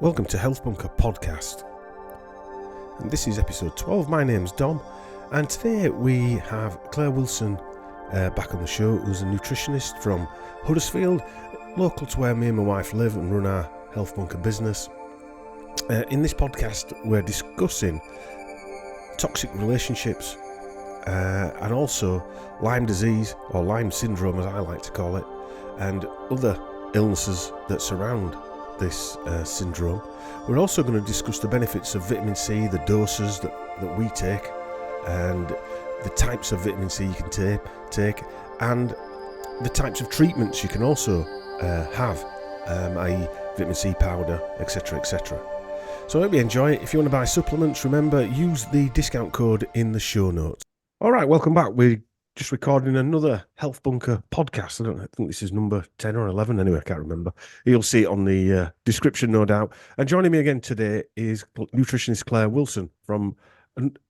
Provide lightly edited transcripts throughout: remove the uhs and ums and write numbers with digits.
Welcome to Health Bunker Podcast, and this is episode 12. My name's Dom, and today we have Clare Wilson back on the show, who's a nutritionist from Huddersfield, local to where me and my wife live and run our Health Bunker business. In this podcast, we're discussing toxic relationships and also Lyme disease, or Lyme syndrome as I like to call it, and other illnesses that surround this syndrome. We're also going to discuss the benefits of vitamin C, the doses that we take, and the types of vitamin C you can take, and the types of treatments you can also have, i.e. vitamin C powder, etc, etc. So I hope you enjoy it. If you want to buy supplements, remember, use the discount code in the show notes. All right, welcome back. We're just recording another Health Bunker podcast. I think this is number 10 or 11. Anyway, I can't remember. You'll see it on the description, no doubt. And joining me again today is nutritionist Clare Wilson from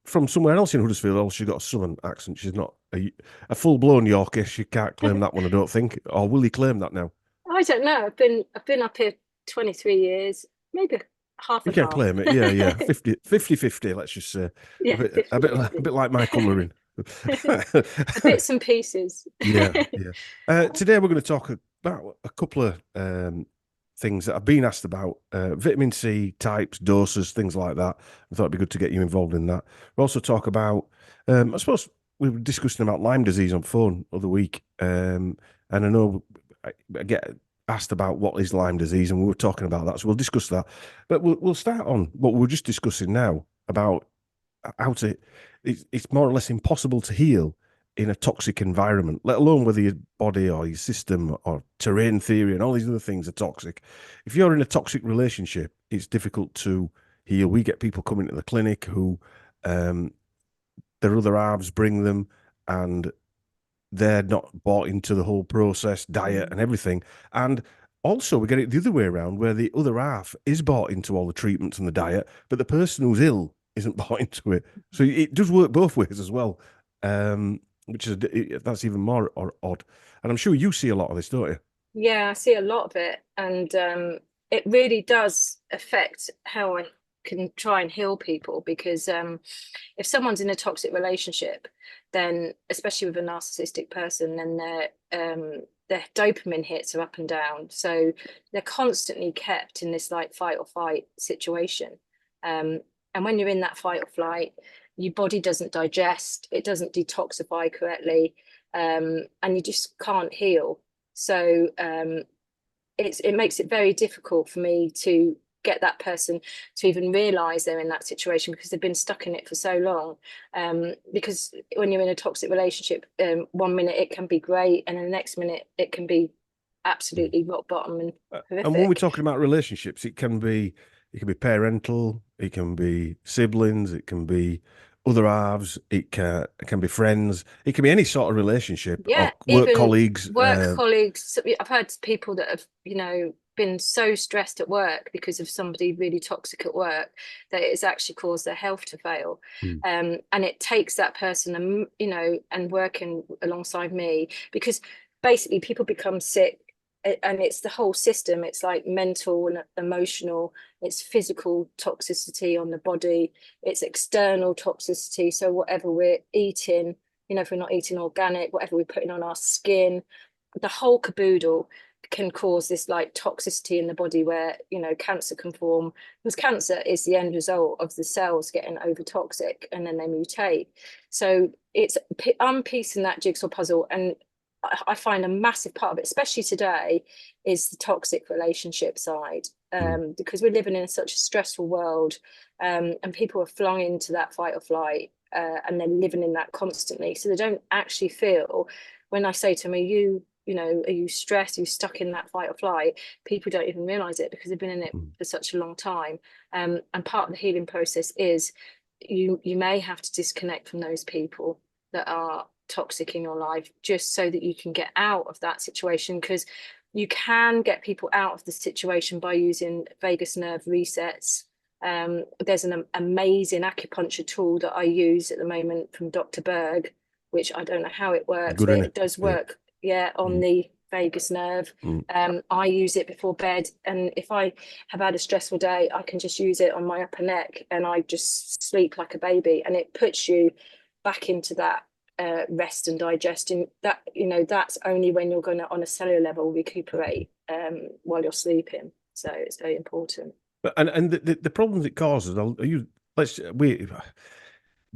somewhere else in Huddersfield. Oh, she's got a southern accent. She's not a full-blown Yorkie. She can't claim that one, I don't think. Or will he claim that now? I don't know. I've been up here 23 years, maybe half You and can half. claim it, yeah. 50-50, let's just say. Yeah, a bit like my colouring. Bits and pieces. Yeah. Today we're going to talk about a couple of things that I've been asked about, vitamin C types, doses, things like that. I thought it'd be good to get you involved in that. We'll also talk about, I suppose we were discussing about Lyme disease on phone the other week, and I know I get asked about what is Lyme disease, and we were talking about that, so we'll discuss that. But we'll start on what we're just discussing now about how to. It's more or less impossible to heal in a toxic environment, let alone whether your body or your system or terrain theory and all these other things are toxic. If you're in a toxic relationship, it's difficult to heal. We get people coming to the clinic who their other halves bring them, and they're not bought into the whole process, diet and everything. And also we get it the other way around, where the other half is bought into all the treatments and the diet, but the person who's ill isn't bought into it. So it does work both ways as well, which is that's even more odd. And I'm sure you see a lot of this, don't you? Yeah, I see a lot of it, and it really does affect how I can try and heal people, because if someone's in a toxic relationship, then especially with a narcissistic person, then their dopamine hits are up and down, so they're constantly kept in this like fight or flight situation. And when you're in that fight or flight, your body doesn't digest, it doesn't detoxify correctly, and you just can't heal. So it makes it very difficult for me to get that person to even realize they're in that situation, because they've been stuck in it for so long. Because when you're in a toxic relationship, 1 minute it can be great, and then the next minute it can be absolutely rock bottom and horrific. And when we're talking about relationships, it can be parental, it can be siblings, it can be other halves, it can be friends, it can be any sort of relationship. Yeah, or work even colleagues. colleagues. I've heard people that have, been so stressed at work because of somebody really toxic at work that it's actually caused their health to fail. And it takes that person, and working alongside me, because basically people become sick. And it's the whole system. It's like mental and emotional, it's physical toxicity on the body, it's external toxicity. So whatever we're eating, if we're not eating organic, whatever we're putting on our skin, the whole caboodle can cause this like toxicity in the body where, cancer can form, because cancer is the end result of the cells getting over toxic and then they mutate. So it's unpiecing that jigsaw puzzle, and I find a massive part of it, especially today, is the toxic relationship side, because we're living in such a stressful world, and people are flung into that fight or flight, and they're living in that constantly. So they don't actually feel, when I say to them, are you stressed? Are you stuck in that fight or flight? People don't even realize it because they've been in it for such a long time. And part of the healing process is you may have to disconnect from those people that are toxic in your life, just so that you can get out of that situation, because you can get people out of the situation by using vagus nerve resets. There's an amazing acupuncture tool that I use at the moment from Dr. Berg, which I don't know how it works, but it does work on the vagus nerve. I use it before bed, and if I have had a stressful day, I can just use it on my upper neck and I just sleep like a baby, and it puts you back into that rest and digestion. That, you know, that's only when you're going to, on a cellular level, recuperate while you're sleeping. So it's very important. And the problems it causes,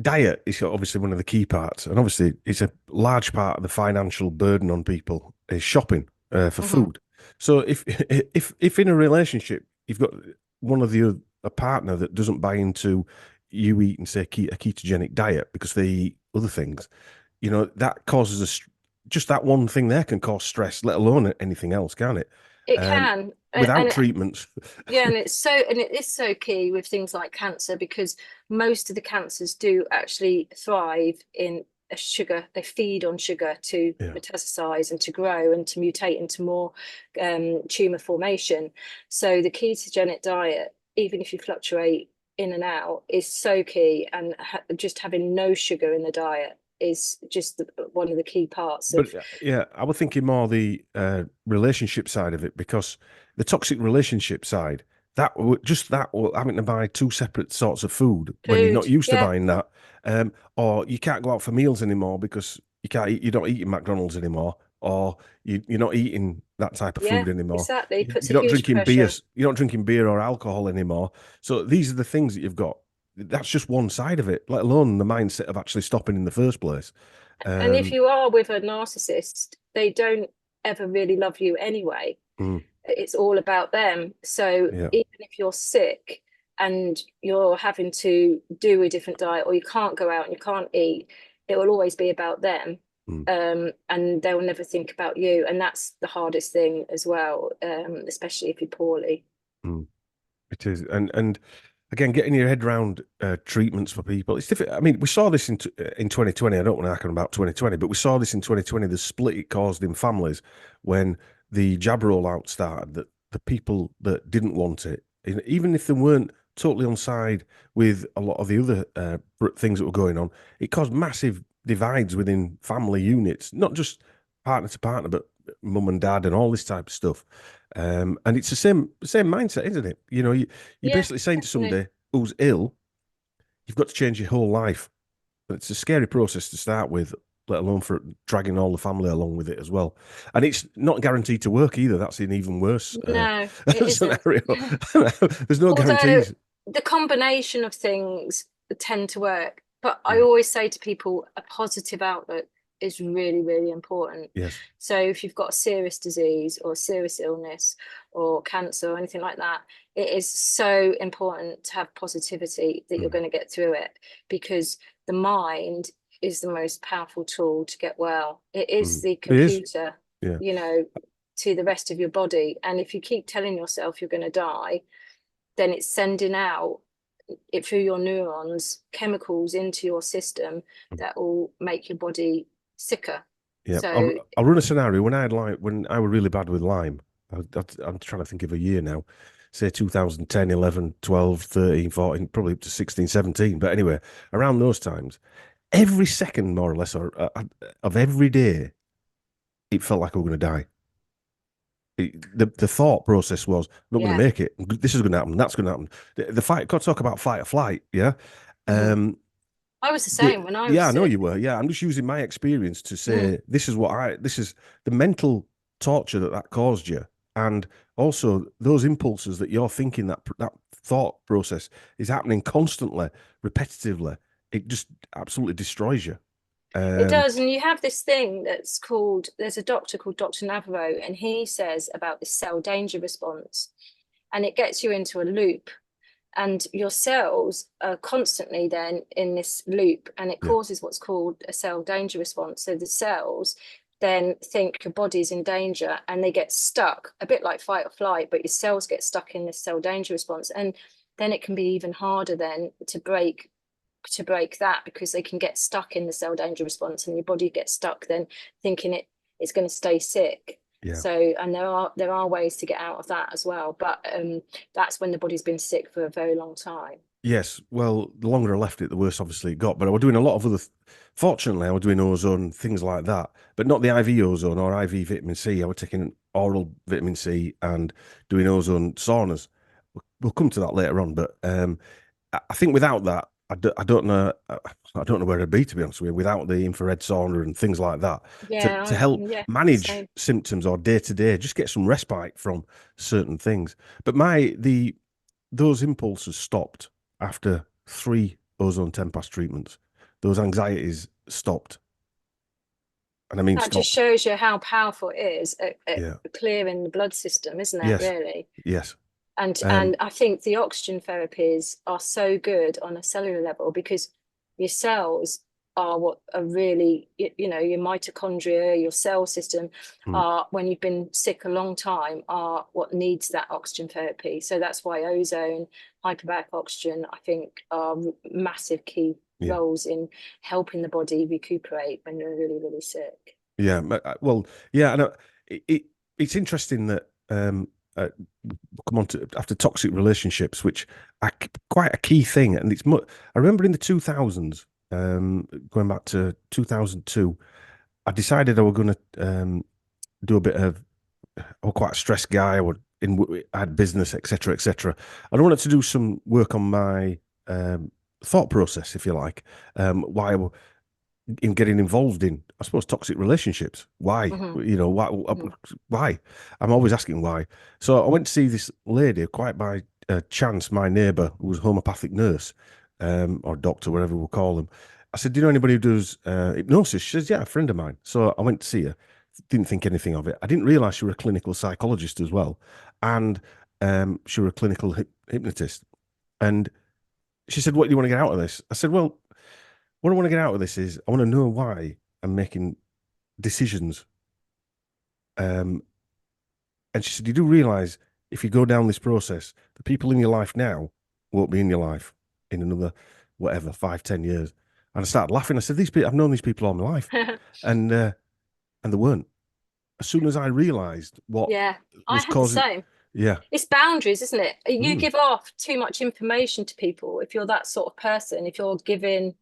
diet is obviously one of the key parts, and obviously it's a large part of the financial burden on people is shopping for food. So if in a relationship you've got one of a partner that doesn't buy into you eating, say, a ketogenic diet because they eat other things, you know, that causes just that one thing there can cause stress, let alone anything else, can't it? It can, without treatments. Yeah, and it is so key with things like cancer, because most of the cancers do actually thrive in a sugar. They feed on sugar to metastasize and to grow and to mutate into more tumor formation. So the ketogenic diet, even if you fluctuate in and out, is so key, and just having no sugar in the diet is just one of the key parts of. But yeah, I was thinking more the relationship side of it, because the toxic relationship side, having to buy two separate sorts of food when you're not used to buying that, or you can't go out for meals anymore because you're not eating McDonald's anymore, or you're not eating that type of food anymore. Exactly. You're not drinking beer. You're not drinking beer or alcohol anymore. So these are the things that you've got. That's just one side of it, let alone the mindset of actually stopping in the first place. And if you are with a narcissist, they don't ever really love you anyway. It's all about them. So even if you're sick and you're having to do a different diet, or you can't go out and you can't eat, it will always be about them. And they'll never think about you. And that's the hardest thing as well, especially if you're poorly. It is. And again, getting your head around treatments for people, it's difficult. I mean, we saw this in 2020. I don't want to hack on about 2020, but we saw this in 2020, the split it caused in families when the jab rollout started, that the people that didn't want it, even if they weren't totally on side with a lot of the other things that were going on, it caused massive divides within family units, not just partner to partner, but mum and dad and all this type of stuff. And it's the same mindset, isn't it? You know, you're basically saying to somebody who's ill, you've got to change your whole life. And it's a scary process to start with, let alone for dragging all the family along with it as well. And it's not guaranteed to work either. That's an even worse scenario. There's no guarantees. The combination of things tend to work. But I always say to people, a positive outlook is really, really important. Yes. So if you've got a serious disease or a serious illness or cancer or anything like that, it is so important to have positivity that you're going to get through it, because the mind is the most powerful tool to get well. It is the computer, you know, to the rest of your body. And if you keep telling yourself you're going to die, then it's sending out it through your neurons chemicals into your system that will make your body sicker. Yeah, so I'll run a scenario. When I was really bad with Lyme, I'm trying to think of a year now, say 2010, 11, 12, 13, 14, probably up to 16, 17. But anyway, around those times, every second, more or less, of every day, it felt like I was going to die. The thought process was, I'm not going to make it. This is going to happen. That's going to happen. The fight, got to talk about fight or flight. Yeah. I was the same when I was I know you were. Yeah. I'm just using my experience to say, this is the mental torture that caused you. And also those impulses that you're thinking, that thought process is happening constantly, repetitively. It just absolutely destroys you. It does. And you have this thing that's called, there's a doctor called Dr. Navarro, and he says about the cell danger response, and it gets you into a loop, and your cells are constantly then in this loop, and it causes what's called a cell danger response. So the cells then think your body's in danger, and they get stuck, a bit like fight or flight, but your cells get stuck in this cell danger response. And then it can be even harder then to break that, because they can get stuck in the cell danger response, and your body gets stuck then thinking it's going to stay sick. So, and there are ways to get out of that as well, but that's when the body's been sick for a very long time. Yes, well, the longer I left it, the worse obviously it got. But I was doing a lot of other. Fortunately, I was doing ozone, things like that, but not the IV ozone or IV vitamin C. I was taking oral vitamin C and doing ozone saunas. We'll come to that later on, but I think without that, I don't know. I don't know where I'd be, to be honest with you, without the infrared sauna and things like that to Yeah, help yeah, manage same. symptoms or day to day, just get some respite from certain things. But those impulses stopped after 3 ozone 10 pass treatments. Those anxieties stopped. And I mean, That just stopped. shows you how powerful it is at Yeah. clearing the blood system, isn't it, Yes. really? Yes. And I think the oxygen therapies are so good on a cellular level because your cells are what are really, you know, your mitochondria, your cell system Mm, are, when you've been sick a long time, are what needs that oxygen therapy. So that's why ozone, hyperbaric oxygen, I think, are massive key yeah. roles in helping the body recuperate when you're really, really sick. Yeah. Well, yeah. And it's interesting that uh, come on to after toxic relationships, which are quite a key thing. And I remember in the 2000s, going back to 2002, I decided I was going to do a bit of. I was quite a stressed guy. I had business, etc., etc. And I wanted to do some work on my thought process, if you like. Why I in getting involved in, I suppose, toxic relationships. Why? Mm-hmm. You know, why? Mm-hmm. Why? I'm always asking why. So I went to see this lady, quite by chance, my neighbour, who was a homeopathic nurse, or doctor, whatever we'll call them. I said, "Do you know anybody who does hypnosis?" She says, "Yeah, a friend of mine." So I went to see her. Didn't think anything of it. I didn't realise she was a clinical psychologist as well, and she was a clinical hypnotist. And she said, "What do you want to get out of this?" I said, "Well, what I want to get out of this is I want to know why I'm making decisions." Um, and she said, "You do realize if you go down this process, the people in your life now won't be in your life in another, whatever, 5, 10 years." And I started laughing. I said, "These people, I've known these people all my life," and they weren't. As soon as I realized what Yeah, I was had the causing, same. yeah, It's boundaries, isn't it? You mm, give off too much information to people if you're that sort of person, if you're giving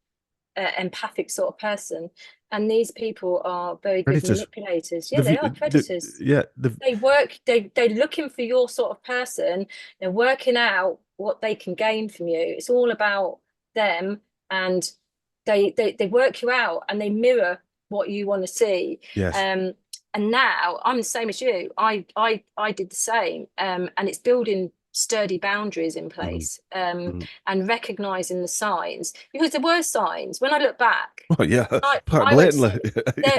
empathic sort of person. And these people are very good predators. manipulators. Yeah, they are predators. Yeah, They're looking for your sort of person. They're working out what they can gain from you. It's all about them, and they work you out and they mirror what you want to see. yes, And now I'm the same as you. I did the same. And it's building sturdy boundaries in mm, place, mm. and recognizing the signs, because there were signs when I look back. Oh yeah, quite I went, blatantly.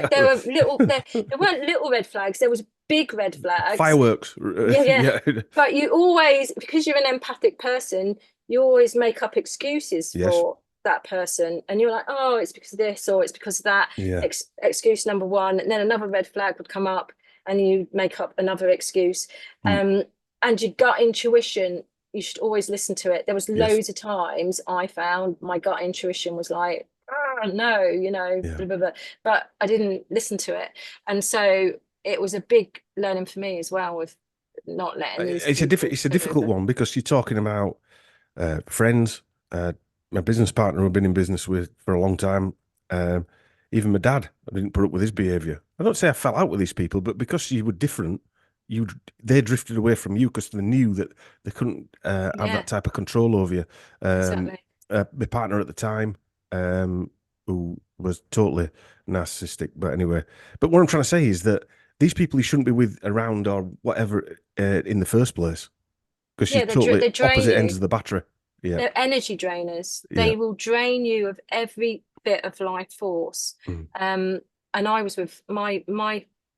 there were little, there weren't little red flags, there was big red flags. Fireworks. Yeah, yeah. Yeah. But you always, because you're an empathic person, you always make up excuses Yes. for that person. And you're like, oh, it's because of this or it's because of that. Yeah. Excuse number one. And then another red flag would come up and you make up another excuse. Mm. And your gut intuition, you should always listen to it. There was Yes. loads of times I found my gut intuition was like, oh, no, you know, Yeah. blah, blah, blah. But I didn't listen to it. And so it was a big learning for me as well, with not letting these people It's a take difficult over. one because you're talking about friends, my business partner who I've been in business with for a long time. Um, Even my dad, I didn't put up with his behaviour. I don't say I fell out with these people, but because you were different, you they drifted away from you because they knew that they couldn't have Yeah, that type of control over you. Um, exactly. my partner at the time, who was totally narcissistic, but anyway. But what I'm trying to say is that these people you shouldn't be with around or whatever in the first place because you're Yeah, totally they drain opposite ends you. of the battery. Yeah, They're energy drainers. yeah. They will drain you of every bit of life force. Mm. Um, and I was with my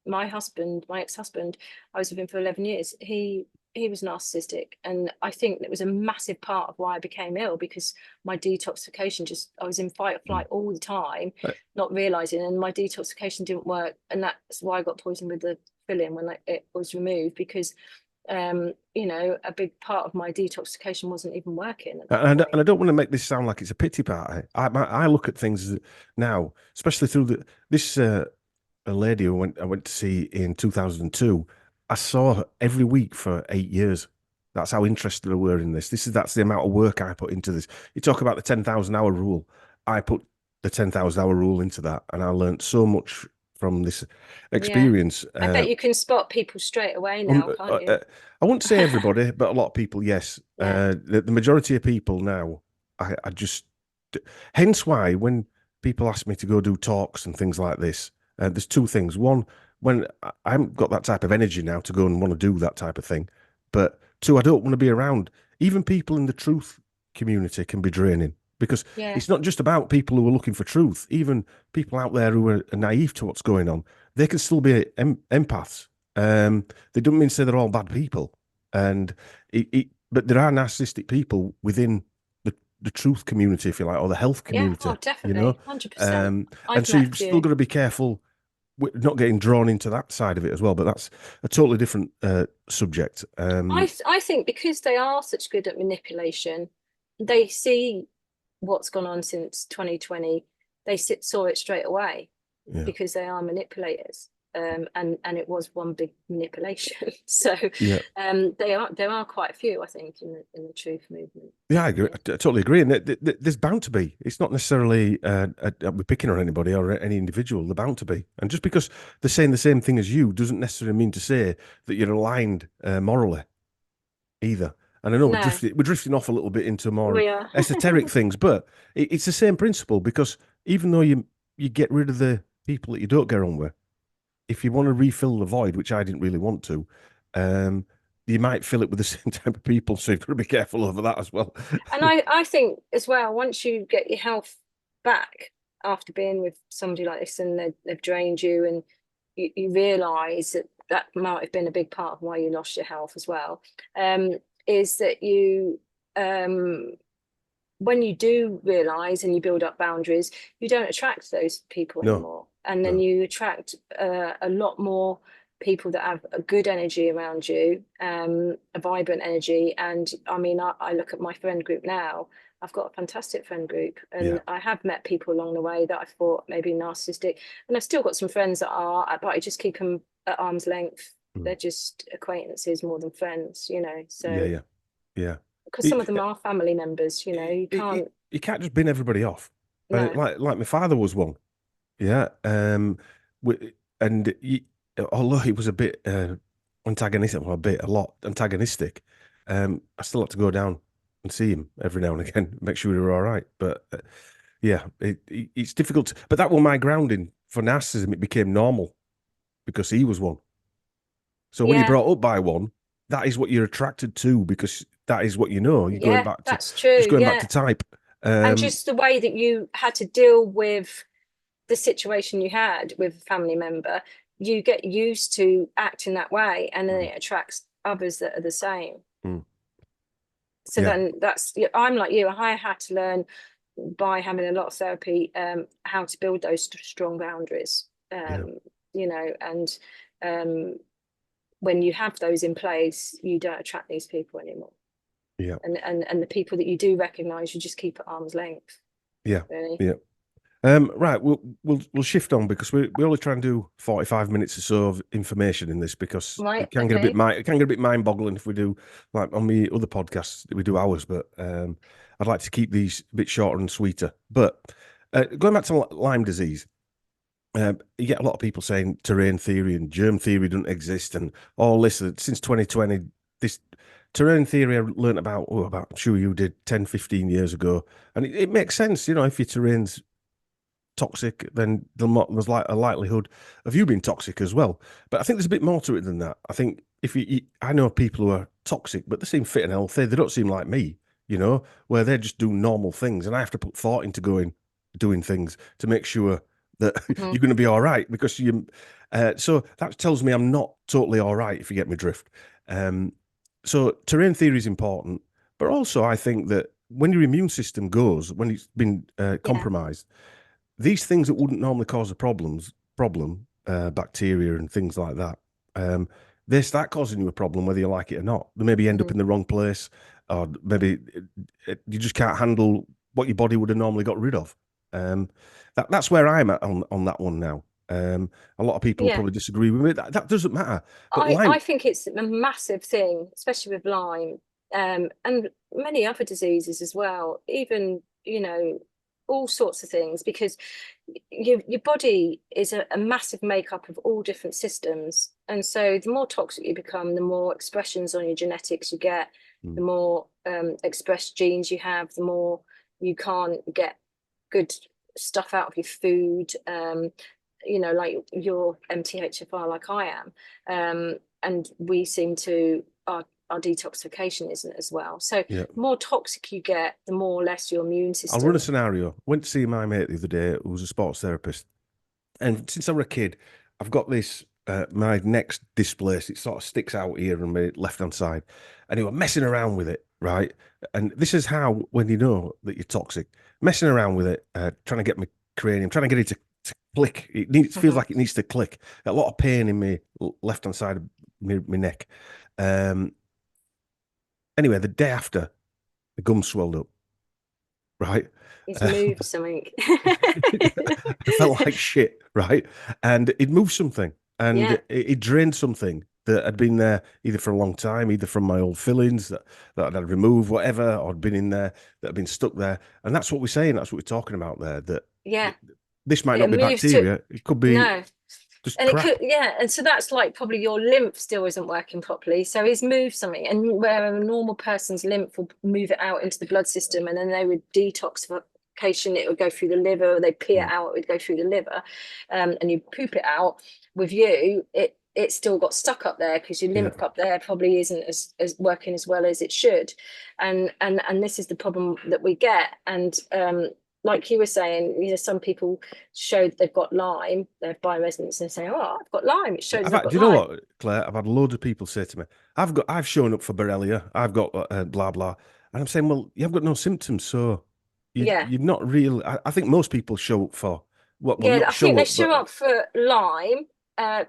husband, my ex-husband. I was with him for 11 years. He was narcissistic, and I think that was a massive part of why I became ill, because my detoxification, just I was in fight or Mm. flight all the time, Uh, not realizing, and my detoxification didn't work, and that's why I got poisoned with the filling when it was removed, because you know, a big part of my detoxification wasn't even working at that and point. I don't want to make this sound like it's a pity party. I look at things now, especially through this a lady who I went to see in 2002. I saw her every week for 8 years. That's how interested I were in this. That's the amount of work I put into this. You talk about the 10,000 hour rule. I put the 10,000 hour rule into that, and I learned so much from this Yeah. experience. I bet you can spot people straight away now, can't you? I wouldn't say everybody, but a lot of people, yes. Yeah. The majority of people now, I just, hence why when people ask me to go do talks and things like this, there's two things. One, when I haven't got that type of energy now to go and want to do that type of thing. But two, I don't want to be around. Even people in the truth community can be draining, because Yeah. it's not just about people who are looking for truth. Even people out there who are naive to what's going on, they can still be empaths. They don't mean to say they're all bad people, but there are narcissistic people within the truth community, if you like, or the health community. Yeah. Oh, definitely. 100%. And so you've still got to be careful with not getting drawn into that side of it as well. But that's a totally different subject. I think because they are such good at manipulation, they see what's gone on since 2020. They saw it straight away, because they are manipulators. And it was one big manipulation. So there are quite a few, I think, in the truth movement. Yeah, I agree. I totally agree. And there's bound to be. It's not necessarily we're picking on anybody or any individual. They're bound to be. And just because they're saying the same thing as you doesn't necessarily mean to say that you're aligned morally either. And I know we're drifting off a little bit into more esoteric things, but it's the same principle, because even though you get rid of the people that you don't get on with, if you want to refill the void, which I didn't really want to, you might fill it with the same type of people. So you've got to be careful over that as well. And I think as well, once you get your health back after being with somebody like this, and they've drained you, and you realise that might have been a big part of why you lost your health as well, is that you when you do realise and you build up boundaries, you don't attract those people anymore. And then you attract a lot more people that have a good energy around you, a vibrant energy. And I mean, I look at my friend group now. I've got a fantastic friend group, and I have met people along the way that I thought maybe narcissistic, and I've still got some friends that are, but I just keep them at arm's length. They're just acquaintances more than friends, you know. So yeah. Because some of them are family members, you know. You can't just bin everybody off. No. Like my father was one. Yeah. Although he was a bit antagonistic, a lot antagonistic, I still had to go down and see him every now and again, make sure we were all right. But it's difficult. But that was my grounding for narcissism. It became normal because he was one. So when you're brought up by one, that is what you're attracted to, because that is what you know. You're going back to, that's true. Just going back to type. And just the way that you had to deal with the situation you had with a family member, you get used to acting that way, and then it attracts others that are the same. So then I'm like you. I had to learn by having a lot of therapy how to build those strong boundaries. You know, and when you have those in place, you don't attract these people anymore. Yeah. And the people that you do recognize, you just keep at arm's length. Yeah. Really. Yeah. Right, we'll shift on, because we only try and do 45 minutes or so of information in this, because it can get a bit mind-boggling if we do, like on the other podcasts we do hours, but I'd like to keep these a bit shorter and sweeter. But going back to Lyme disease, you get a lot of people saying terrain theory and germ theory don't exist, and all this. Since 2020, this terrain theory I learned about, I'm sure you did 10, 15 years ago, and it makes sense. You know, if your terrain's toxic, then there's like a likelihood of you being toxic as well. But I think there's a bit more to it than that. I think I know people who are toxic, but they seem fit and healthy. They don't seem like me, you know, where they're just doing normal things, and I have to put thought into doing things to make sure that you're going to be all right, because so that tells me I'm not totally all right, if you get my drift. So terrain theory is important, but also I think that when your immune system goes, when it's been compromised, these things that wouldn't normally cause a problem, bacteria and things like that, they start causing you a problem whether you like it or not. They maybe end up in the wrong place, or maybe you just can't handle what your body would have normally got rid of. That's where I'm at on that one now. A lot of people probably disagree with me. That doesn't matter. But I think it's a massive thing, especially with Lyme, and many other diseases as well, even, you know, all sorts of things, because your body is a massive makeup of all different systems. And so the more toxic you become, the more expressions on your genetics you get, the more expressed genes you have, the more you can't get good stuff out of your food, you know, like you're MTHFR like I am, and we seem to, our detoxification isn't as well. So the more toxic you get, the more or less your immune system. I'll run a scenario. Went to see my mate the other day who was a sports therapist. And since I was a kid, I've got this, my neck's displaced. It sort of sticks out here on my left-hand side. And he was messing around with it, right? And this is how, when you know that you're toxic, messing around with it, trying to get my cranium, trying to get it to click. It feels like it needs to click. A lot of pain in my left-hand side of my neck. Anyway, the day after, the gum swelled up, right? He's moved something. I felt like shit, right? And it moved something, and it drained something that had been there either for a long time, either from my old fillings that I'd had removed, whatever, or had been in there, that had been stuck there. And that's what we're saying. That's what we're talking about there. That this might not be bacteria. It could be just and crap. it could, and so that's like probably your lymph still isn't working properly. So he's moved something, and where a normal person's lymph will move it out into the blood system, and then they would detoxification, it would go through the liver, they pee it out, it would go through the liver, and you poop it out. With you, it still got stuck up there because your lymph up there probably isn't as working as well as it should, and this is the problem that we get. And like you were saying, you know, some people show that they've got Lyme, they have bioresonance, and say, "Oh, I've got Lyme." It shows. Do you know what, Claire? I've had loads of people say to me, "I've shown up for Borrelia. I've got blah blah," and I'm saying, "Well, you've got no symptoms, so you're not real." I think most people show up for what? Well, I think they show up for Lyme.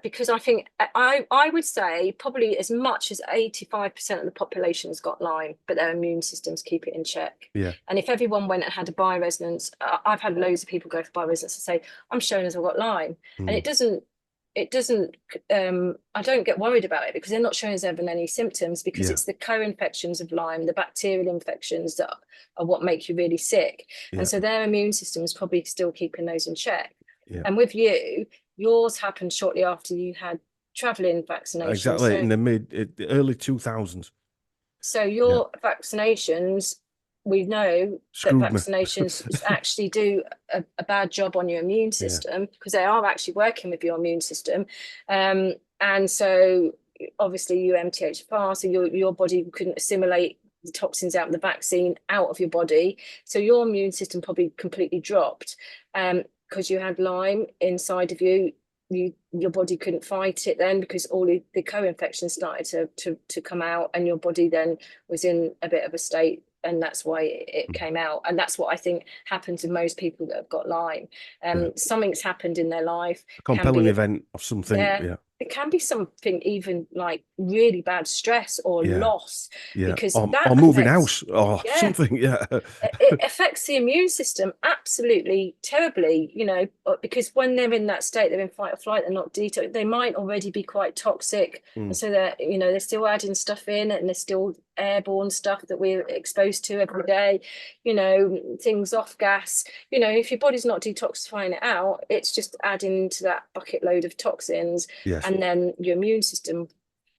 Because I think I would say probably as much as 85% of the population has got Lyme, but their immune systems keep it in check. Yeah. And if everyone went and had a bioresonance, I've had loads of people go for bioresonance and say, "I'm showing as I've got Lyme," and it doesn't. I don't get worried about it because they're not showing us having any symptoms, because it's the co-infections of Lyme, the bacterial infections that are what make you really sick, and so their immune system is probably still keeping those in check. And with you, yours happened shortly after you had traveling vaccinations. Exactly, in the early 2000s. So your vaccinations, we know that vaccinations actually do a bad job on your immune system, because they are actually working with your immune system. And so obviously you MTHFR, so your body couldn't assimilate the toxins out of the vaccine out of your body. So your immune system probably completely dropped. Because you had Lyme inside of you, your body couldn't fight it then, because all the co-infections started to come out, and your body then was in a bit of a state, and that's why it came out. And that's what I think happens to most people that have got Lyme. Something's happened in their life, a compelling event of something. It can be something even like really bad stress or loss, because that or moving house or something. It affects the immune system absolutely terribly, you know, because when they're in that state, they're in fight or flight, they're not detox, they might already be quite toxic. And so they're still adding stuff in, and there's still airborne stuff that we're exposed to every day, you know, things off gas. You know, if your body's not detoxifying it out, it's just adding to that bucket load of toxins. And then your immune system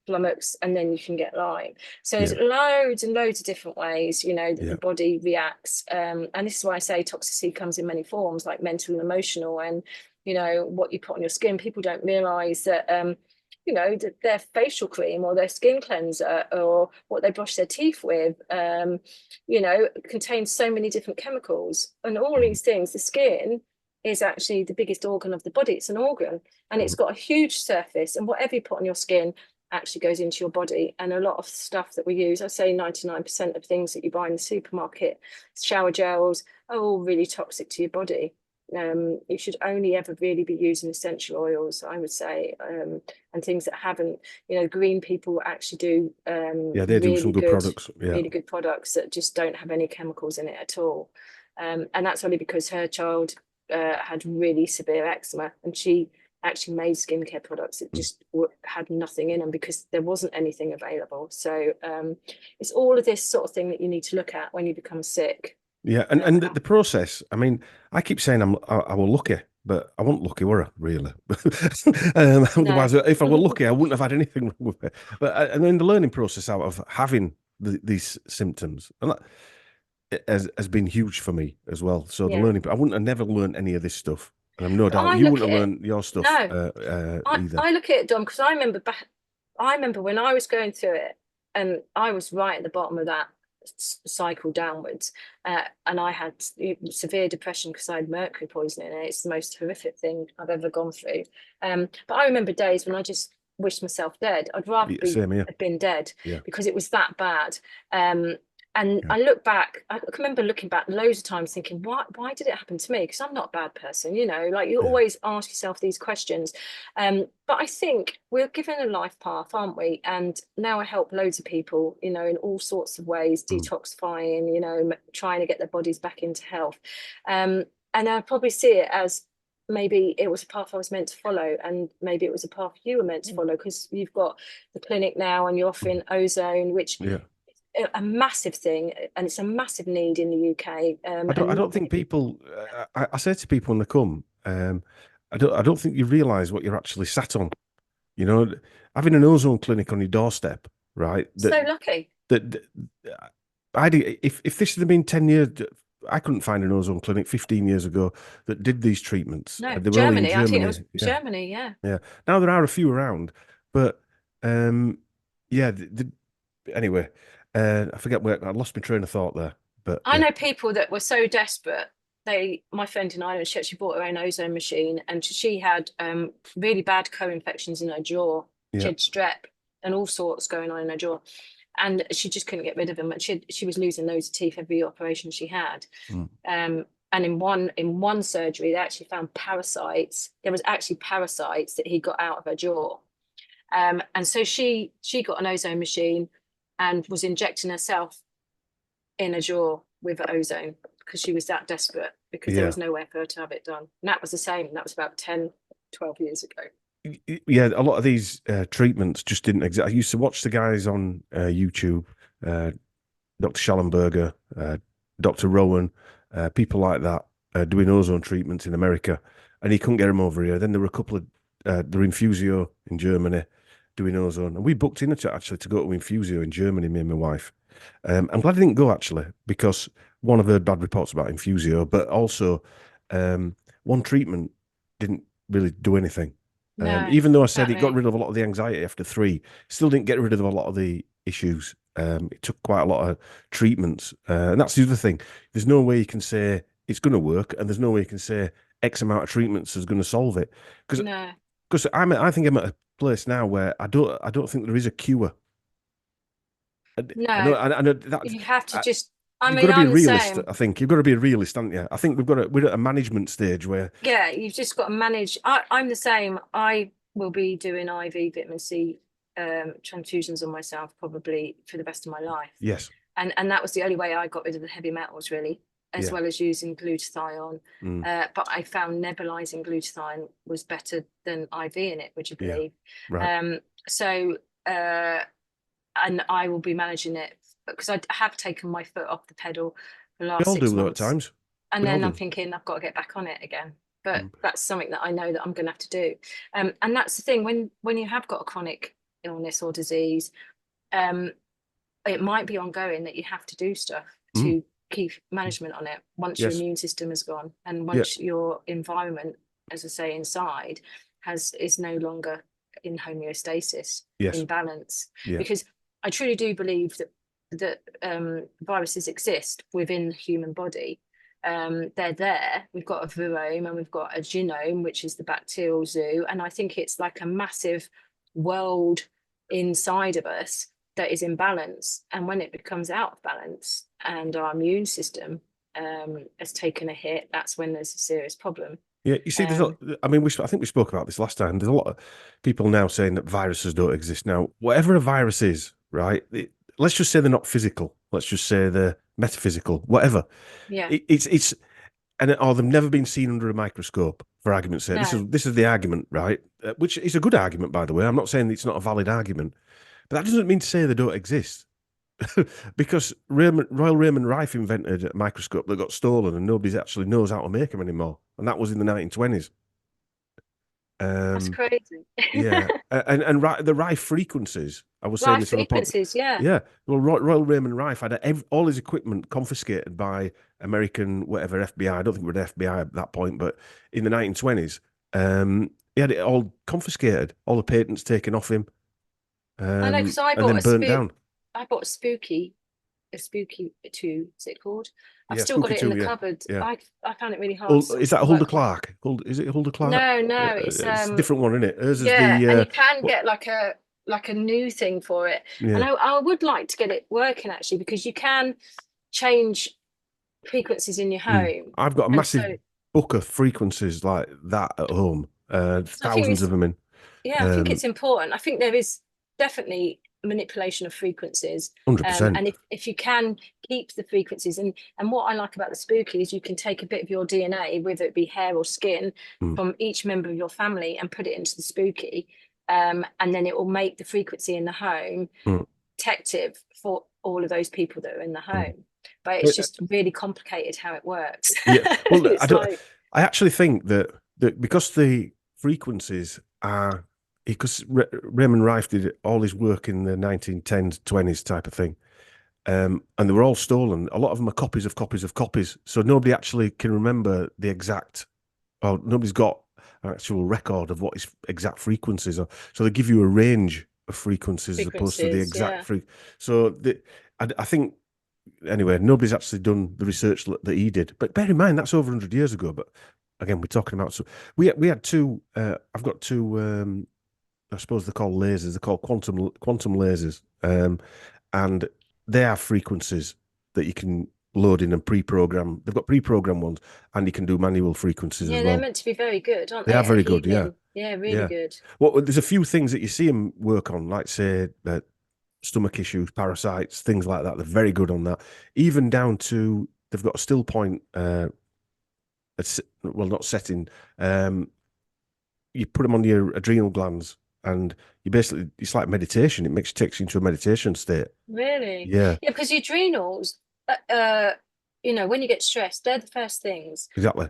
flummox, and then you can get Lyme. So there's loads and loads of different ways, you know, that the body reacts. And this is why I say toxicity comes in many forms, like mental and emotional, and, you know, what you put on your skin. People don't realize that, you know, their facial cream or their skin cleanser or what they brush their teeth with, you know, contains so many different chemicals. And all these things, the skin is actually the biggest organ of the body. It's an organ, and it's got a huge surface, and whatever you put on your skin actually goes into your body. And a lot of stuff that we use, I say 99% of things that you buy in the supermarket, shower gels, are all really toxic to your body. You should only ever really be using essential oils, I would say, and things that haven't, you know, green people actually do they do some good products, really good products that just don't have any chemicals in it at all. And that's only because her child had really severe eczema, and she actually made skincare products that just had nothing in them because there wasn't anything available. So it's all of this sort of thing that you need to look at when you become sick. Yeah, and the process. I mean, I keep saying I was lucky, but I wasn't lucky, were I? Really? No. Otherwise, if I were lucky, I wouldn't have had anything wrong with it. But and then the learning process out of having these symptoms, and that has been huge for me as well. So the Yeah. learning, I wouldn't have never learned any of this stuff, and I'm no doubt I you look wouldn't at have it. learned your stuff No, either. I look at it, Dom, because I remember when I was going through it, and I was right at the bottom of that cycle downwards, and I had severe depression because I had mercury poisoning, and it's the most horrific thing I've ever gone through. But I remember days when I just wished myself dead. I'd rather Same here. have been dead Yeah. because it was that bad. And I look back, I can remember looking back loads of times thinking, why did it happen to me? Because I'm not a bad person, you know, like you always ask yourself these questions. But I think we're given a life path, aren't we? And now I help loads of people, you know, in all sorts of ways, detoxifying, you know, trying to get their bodies back into health. And I probably see it as maybe it was a path I was meant to follow, and maybe it was a path you were meant to follow, because you've got the clinic now and you're offering ozone, which a massive thing, and it's a massive need in the UK. I don't think people. I say to people when they come, I don't think you realise what you're actually sat on. You know, having an ozone clinic on your doorstep, right? So lucky. That if this had been 10 years, I couldn't find an ozone clinic 15 years ago that did these treatments. No, They were only in Germany. I think it was Germany. Germany. Yeah. Now there are a few around, but yeah. Anyway, I forget where I lost my train of thought there. But I know people that were so desperate. My friend in Ireland, she actually bought her own ozone machine, and she had really bad co-infections in her jaw. She had strep and all sorts going on in her jaw, and she just couldn't get rid of them. And she was losing loads of teeth every operation she had. And in one surgery, they actually found parasites. There was actually parasites that he got out of her jaw. And so she got an ozone machine and was injecting herself in a jaw with ozone because she was that desperate, because there was nowhere for her to have it done. And that was the same. That was about 10, 12 years ago. Yeah, a lot of these treatments just didn't exist. I used to watch the guys on YouTube, Dr. Schallenberger, Dr. Rowan, people like that, doing ozone treatments in America, and he couldn't get them over here. Then there were a couple of the Infusio in Germany doing ozone, and we booked in actually to go to Infusio in Germany, me and my wife. I'm glad I didn't go, actually, because one, I've heard bad reports about Infusio, but also one treatment didn't really do anything. No, even though I said it got rid of a lot of the anxiety after 3, still didn't get rid of a lot of the issues. It took quite a lot of treatments. And that's the other thing. There's no way you can say it's going to work, and there's no way you can say X amount of treatments is going to solve it. Because I think I'm at a place now where I don't think there is a cure. No, I know that you have to just. You've got to be a realist. I think you've got to be a realist, haven't you? I think we're at a management stage where you've just got to manage. I'm the same. I will be doing IV vitamin C transfusions on myself probably for the rest of my life. Yes. And that was the only way I got rid of the heavy metals, really, as well as using glutathione. But I found nebulizing glutathione was better than IV in it, would you believe? Right. And I will be managing it because I have taken my foot off the pedal the last 6 months. We all do that at times. And then I'm thinking I've got to get back on it again. But that's something that I know that I'm going to have to do. And that's the thing, when you have got a chronic illness or disease, it might be ongoing that you have to do stuff to keep management on it once your immune system is gone, and once your environment, as I say, inside is no longer in homeostasis, in balance. Because I truly do believe that viruses exist within the human body. They're there. We've got a virome and we've got a genome, which is the bacterial zoo. And I think it's like a massive world inside of us that is in balance. And when it becomes out of balance and our immune system has taken a hit, that's when there's a serious problem. Yeah, you see, I think we spoke about this last time. There's a lot of people now saying that viruses don't exist. Now, whatever a virus is, right? Let's just say they're not physical. Let's just say they're metaphysical. Whatever. Yeah. It's or they've never been seen under a microscope, for argument's sake. No, This is the argument, right? Which is a good argument, by the way. I'm not saying it's not a valid argument, but that doesn't mean to say they don't exist. Because Royal Raymond Rife invented a microscope that got stolen, and nobody actually knows how to make them anymore. And that was in the 1920s. that's crazy. Yeah, and the Rife frequencies. I was saying Life this on a podcast. frequencies, yeah. Yeah, well, Royal Raymond Rife had all his equipment confiscated by American whatever FBI. I don't think we were the FBI at that point, but in the 1920s, he had it all confiscated, all the patents taken off him, I know, because and then burnt down. I bought a spooky two, is it called? I've Yeah, still got Spooky it in 2, the yeah. cupboard. Yeah. I found it really hard. Is that Hulda Clark? Is it Hulda Clark? No, It's a different one, isn't it? Hers is yeah, the and you can get like a new thing for it. And yeah. I would like to get it working actually, because you can change frequencies in your home. I've got a And massive so book of frequencies like that at home. I think Thousands of them in. yeah, I think it's important. I think there is definitely manipulation of frequencies. 100%. And if you can keep the frequencies, and what I like about the spooky is you can take a bit of your DNA, whether it be hair or skin, from each member of your family and put it into the spooky. And then it will make the frequency in the home protective for all of those people that are in the home. But it's just really complicated how it works. Yeah. Well, I actually think that because the frequencies are, because Raymond Rife did all his work in the 1910s, 20s type of thing, and they were all stolen. A lot of them are copies of copies of copies, so nobody actually can remember the exact, or nobody's got an actual record of what his exact frequencies are. So they give you a range of frequencies as opposed to the exact So I think, anyway, nobody's actually done the research that he did. But bear in mind, that's over 100 years ago. But again, we're talking about, so we had two. I've got two. I suppose they're called lasers. They're called quantum lasers, and they have frequencies that you can load in and pre-program. They've got pre-programmed ones, and you can do manual frequencies as well. Yeah, they're meant to be very good, aren't they? They are very good, yeah. Yeah, really good. Well, there's a few things that you see them work on, like say stomach issues, parasites, things like that. They're very good on that. Even down to they've got a still point. Well, not setting. You put them on your adrenal glands, and it's like meditation. It takes you into a meditation state. Really? Yeah. Yeah, because your adrenals, when you get stressed, they're the first things. Exactly.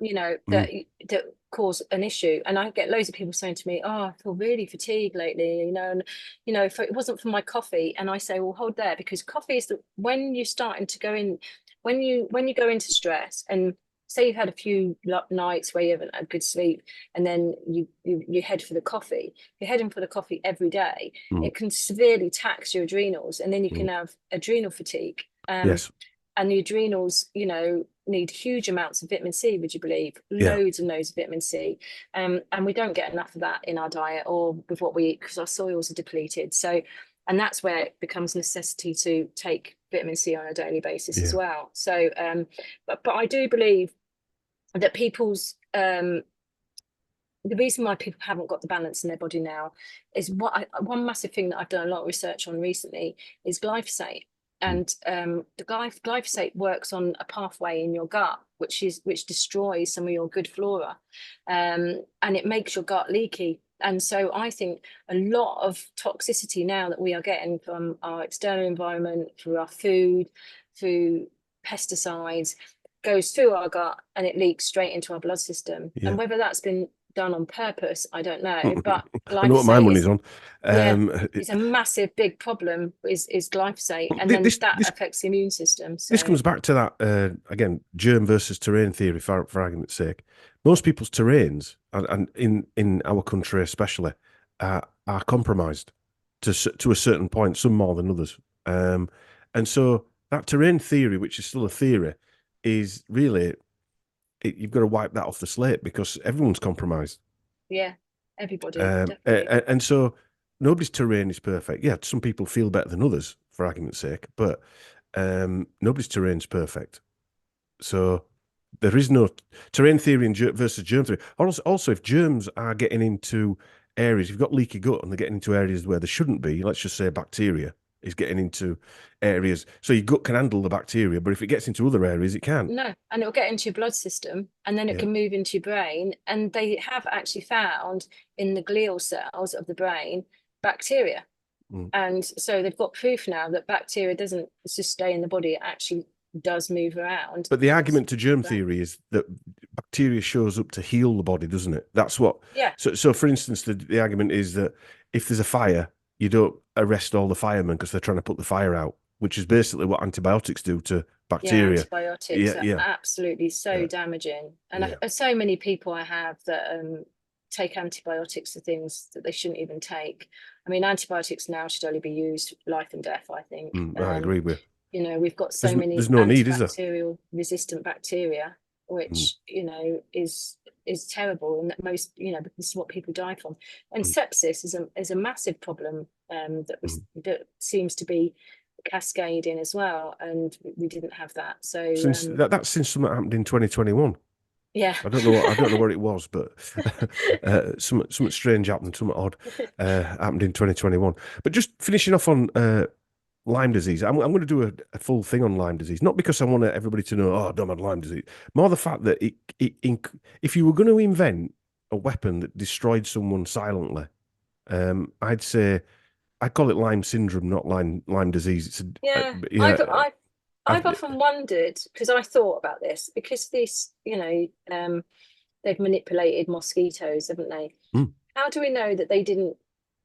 That cause an issue. And I get loads of people saying to me, "Oh, I feel really fatigued lately," and if it wasn't for my coffee, and I say, "Well, hold there," because coffee is when you're starting to go in, when you go into stress, and say you've had a few nights where you haven't had good sleep, and then you head for the coffee. You're heading for the coffee every day. It can severely tax your adrenals, and then you can have adrenal fatigue. Yes. And the adrenals, need huge amounts of vitamin C, would you believe? Loads and loads of vitamin C. And we don't get enough of that in our diet or with what we eat, because our soils are depleted. So, and that's where it becomes a necessity to take vitamin C on a daily basis as well. So, but I do believe that people's, the reason why people haven't got the balance in their body now is one massive thing that I've done a lot of research on recently is glyphosate. And the glyphosate works on a pathway in your gut, which destroys some of your good flora, and it makes your gut leaky. And so I think a lot of toxicity now that we are getting from our external environment, through our food, through pesticides, goes through our gut and it leaks straight into our blood system. And whether that's been done on purpose, I don't know, but I know what my money's on. It's a massive big problem is glyphosate, and then that affects the immune system. So this comes back to that again, germ versus terrain theory, for argument's sake. Most people's terrains, and in our country especially, are compromised to a certain point, some more than others. And so that terrain theory, which is still a theory, is really, you've got to wipe that off the slate, because everyone's compromised. Yeah, everybody. And so nobody's terrain is perfect. Yeah, some people feel better than others, for argument's sake, but nobody's terrain's perfect. So there is no terrain theory versus germ theory. Also, if germs are getting into areas, you've got leaky gut and they're getting into areas where they shouldn't be, let's just say bacteria, is getting into areas. So your gut can handle the bacteria, but if it gets into other areas, it can't. No, and it'll get into your blood system, and then it can move into your brain. And they have actually found in the glial cells of the brain bacteria. And so they've got proof now that bacteria doesn't just stay in the body, it actually does move around. But the argument to germ theory is that bacteria shows up to heal the body, doesn't it? That's what. Yeah. So for instance, the argument is that if there's a fire, you don't arrest all the firemen because they're trying to put the fire out, which is basically what antibiotics do to bacteria. Yeah, antibiotics are absolutely so damaging. And so many people I have that take antibiotics for things that they shouldn't even take. I mean, antibiotics now should only be used life and death, I think. I agree with. You know, we've got so many there's no need, is there? antibacterial resistant bacteria, which you know is terrible, and that most, you know, this is what people die from. And sepsis is a massive problem that seems to be cascading as well, and we didn't have that. So that's since something happened in 2021. Yeah, I don't know what it was, but something strange happened, something odd happened in 2021. But just finishing off on Lyme disease, I'm going to do a full thing on Lyme disease, not because I want everybody to know, oh, Dom had Lyme disease, more the fact that if you were going to invent a weapon that destroyed someone silently, I'd say I'd call it Lyme syndrome, not Lyme disease. I've often wondered, because I thought about this, because this, you know, they've manipulated mosquitoes, haven't they? How do we know that they didn't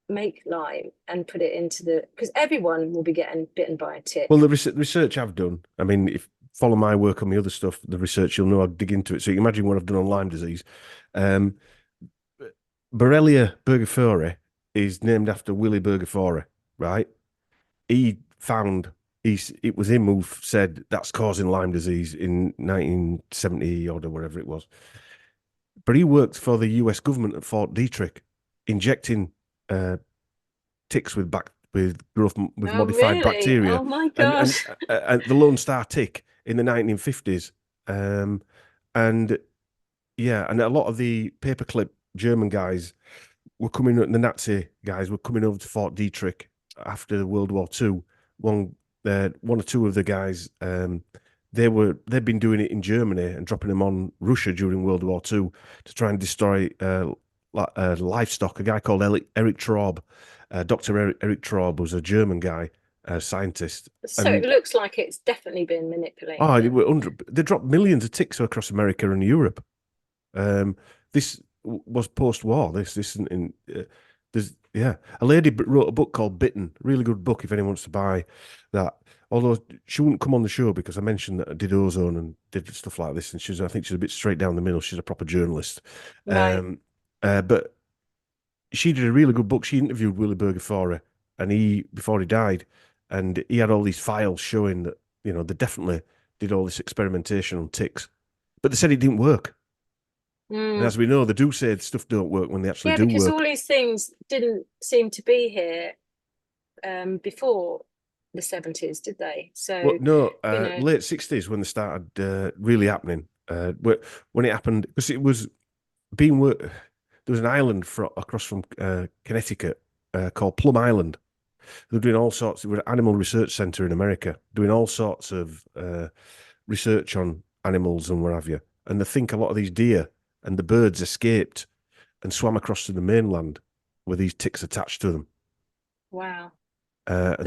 make Lyme and put it into because everyone will be getting bitten by a tick. Well, the research I've done, I mean, if follow my work on the other stuff, the research, you'll know I'll dig into it. So you can imagine what I've done on Lyme disease. Borrelia burgdorferi is named after Willy Burgdorferi, right? It was him who said that's causing Lyme disease in 1970 or whatever it was. But he worked for the US government at Fort Detrick, injecting ticks with modified bacteria. Oh my gosh! And the Lone Star tick in the 1950s, and a lot of the paperclip German guys were coming. The Nazi guys were coming over to Fort Detrick after World War II. One or two of the guys, they'd been doing it in Germany and dropping them on Russia during World War II to try and destroy livestock. A guy called Eric Traub, Dr. Eric Traub, was a German guy, a scientist. So it looks like it's definitely been manipulated. Oh, they dropped millions of ticks across America and Europe. This was post-war. This isn't in. A lady wrote a book called Bitten. Really good book if anyone wants to buy that. Although she wouldn't come on the show because I mentioned that I did ozone and did stuff like this, and I think she's a bit straight down the middle. She's a proper journalist. Right. But she did a really good book. She interviewed Willy Burgdorferi, and before he died, and he had all these files showing that, you know, they definitely did all this experimentation on ticks, but they said it didn't work. And as we know, they do say stuff don't work when they actually do work. Yeah, because all these things didn't seem to be here before the 70s, did they? So late 60s when they started really happening. When it happened, because it was being worked. There was an island across from Connecticut called Plum Island. They were doing all sorts. They were an animal research center in America, doing all sorts of research on animals and what have you. And they think a lot of these deer and the birds escaped and swam across to the mainland with these ticks attached to them. Wow. And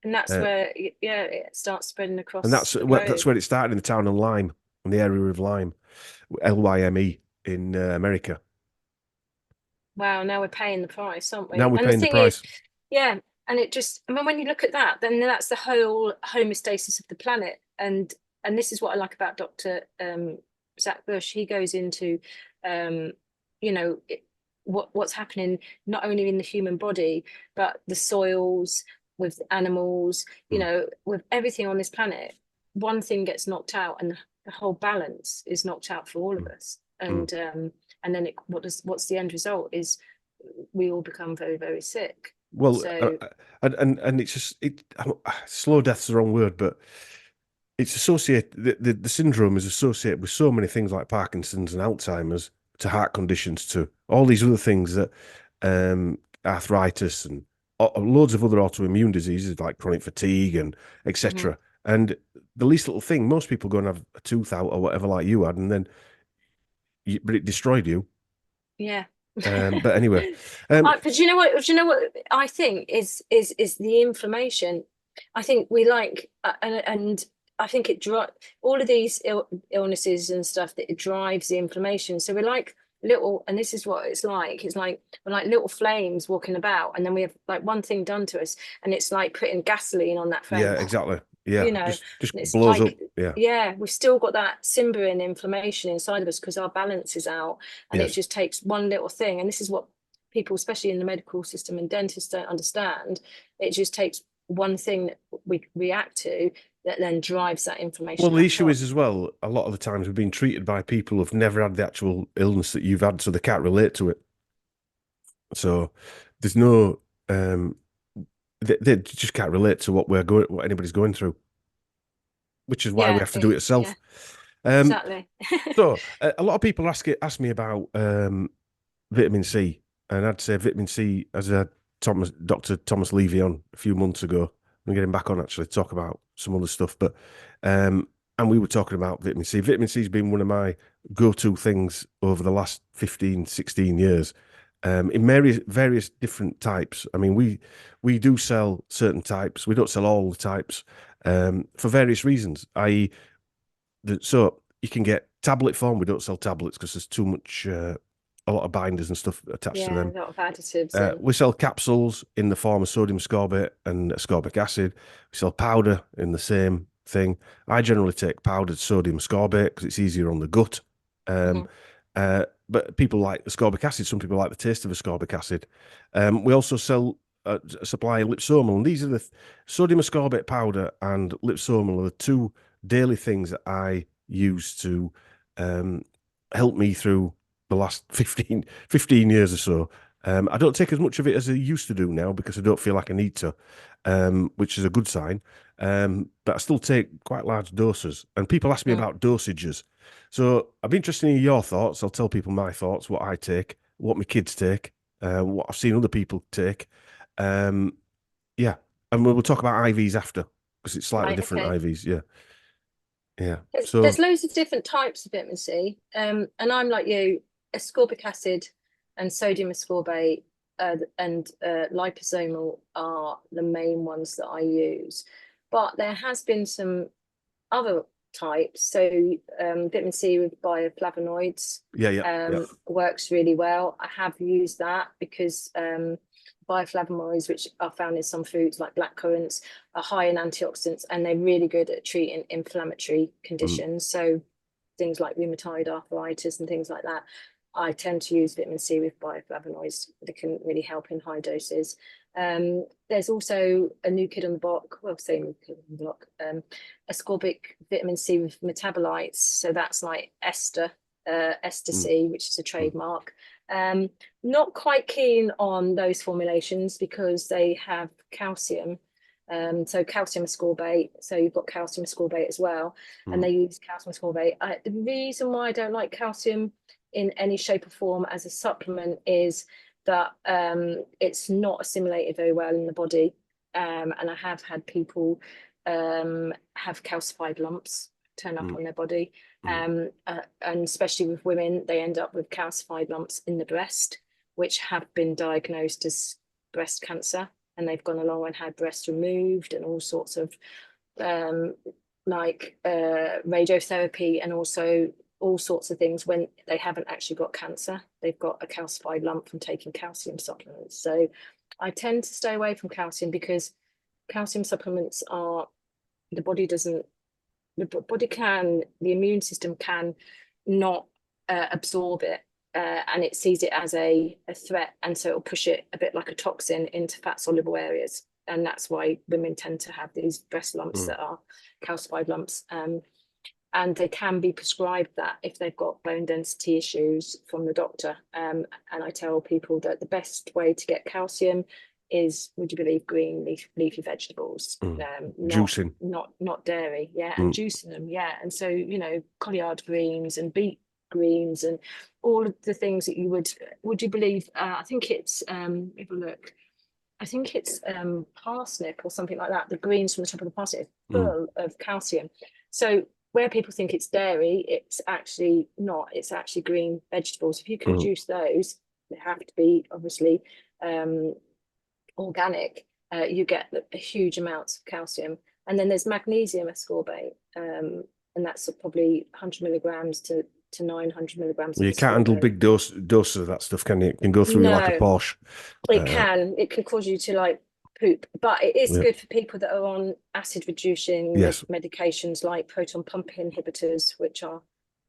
that's where it starts spreading across. And that's where it started, in the town of Lyme, in the area of Lyme, Lyme in America. Wow, now we're paying the price, aren't we? Now we're paying the price. And it just, I mean, when you look at that, then that's the whole homeostasis of the planet. And this is what I like about Dr. Zach Bush. He goes into, what's happening not only in the human body, but the soils, with animals, you know, with everything on this planet. One thing gets knocked out and the whole balance is knocked out for all of us. And then what's the end result is we all become very, very sick. Well, and it's just slow death's the wrong word, but it's associated. The syndrome is associated with so many things like Parkinson's and Alzheimer's, to heart conditions, to all these other things that arthritis and loads of other autoimmune diseases like chronic fatigue and Hmm. etc. And the least little thing, most people go and have a tooth out or whatever like you had, and then but it destroyed you. Yeah. But anyway, um, But do you know what? Do you know what I think is the inflammation? I think we like, and I think it drives all of these illnesses and stuff, that it drives the inflammation. So we're like little, and this is what it's like. It's like we're like little flames walking about, and then we have like one thing done to us, and it's like putting gasoline on that flame. yeah, exactly. Yeah, You know, and just it's blows up. like, Yeah, yeah, we've still got that simmering inflammation inside of us because our balance is out, and it yes. just takes one little thing. And this is what people, especially in the medical system and dentists, don't understand. It just takes one thing that we react to that then drives that Well, inflammation the back issue up. is as well, a lot of the times we've been treated by people who've never had the actual illness that you've had, so they can't relate to it. So there's no, they just can't relate to what anybody's going through, which is why we Yeah, have to do it yeah, ourselves. Um, exactly. so a lot of people ask me about vitamin C, and I'd say vitamin C, as a Dr. Thomas Levy on a few months ago. I'm getting back on actually to talk about some other stuff, but and we were talking about vitamin C. Vitamin C has been one of my go-to things over the last 15, 16 years. In various different types. I mean, we do sell certain types. We don't sell all the types for various reasons. I.e., so you can get tablet form. We don't sell tablets because there's too much, a lot of binders and stuff attached to Yeah, a them. lot of additives and We sell capsules in the form of sodium ascorbate and ascorbic acid. We sell powder in the same thing. I generally take powdered sodium ascorbate because it's easier on the gut. Um, mhm. but people like ascorbic acid. Some people like the taste of ascorbic acid. We also sell supply lipsomal, and these are the sodium ascorbate powder and lipsomal are the two daily things that I use to um, help me through the last 15 years or so. I don't take as much of it as I used to do now because I don't feel like I need to, which is a good sign. But I still take quite large doses. And people ask me Mm. about dosages. So I'm interested in your thoughts. I'll tell people my thoughts, what I take, what my kids take, what I've seen other people take. Um, yeah. And we'll talk about IVs after because it's slightly Right, different okay. IVs. Yeah. Yeah. There's So, loads of different types of vitamin C, and I'm like you, ascorbic acid and sodium ascorbate and liposomal are the main ones that I use. But there has been some other types. So vitamin C with bioflavonoids yeah, yeah, yeah. works really well. I have used that because bioflavonoids, which are found in some foods like black currants, are high in antioxidants and they're really good at treating inflammatory Mm, conditions. So things like rheumatoid arthritis and things like that. I tend to use vitamin C with bioflavonoids that can really help in high doses. There's also a new kid on the block, well, say new kid on the block, ascorbic vitamin C with metabolites. So that's like Ester mm, C, which is a mm, trademark. Um, Not quite keen on those formulations because they have calcium. So calcium ascorbate. So you've got calcium ascorbate as well, and mm, they use calcium ascorbate. The reason why I don't like calcium in any shape or form as a supplement is that it's not assimilated very well in the body, and I have had people have calcified lumps turn up mm, on their body, mm. and especially with women, they end up with calcified lumps in the breast, which have been diagnosed as breast cancer, and they've gone along and had breasts removed and all sorts of um, radiotherapy and also all sorts of things when they haven't actually got cancer. They've got a calcified lump from taking calcium supplements. So I tend to stay away from calcium because calcium supplements are, the body doesn't, the immune system can not absorb it, and it sees it as a threat, and so it'll push it a bit like a toxin into fat soluble areas, and that's why women tend to have these breast lumps Mm. that are calcified lumps, and they can be prescribed that if they've got bone density issues from the doctor, and I tell people that the best way to get calcium is, would you believe, green leafy vegetables, Mm. not Juicing. not dairy, yeah, and Mm. juicing them, yeah. And so, collard greens and beet greens and all of the things that you would you believe, I think it's have a look, I think it's parsnip or something like that. The greens from the top of the parsnip is full of calcium. So where people think it's dairy, it's actually not. It's actually green vegetables. If you can juice those, they have to be obviously organic. You get a huge amounts of calcium. And then there's magnesium ascorbate, and that's probably 100 milligrams to 900 milligrams. You can't handle big doses of that stuff, can you? It can go through you like a Porsche. It can. It can cause you to like poop, but it is good for people that are on acid reducing medications like proton pump inhibitors, which are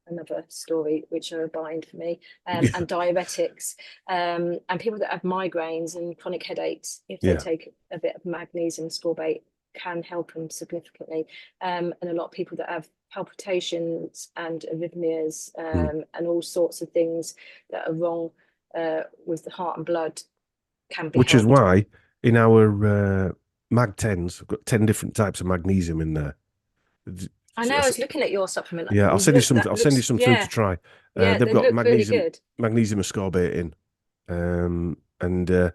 another story, which are a bind for me, and diuretics, and people that have migraines and chronic headaches. If they take a bit of magnesium ascorbate, can help them significantly, and a lot of people that have palpitations and arrhythmias, and all sorts of things that are wrong with the heart and blood can be which helped. Is why in our mag 10s we've got 10 different types of magnesium in there. I know. I was looking at your supplement. Yeah, I'll send you some. I'll send you some food to try. Yeah, they've got magnesium, really good. Magnesium ascorbate in, and they're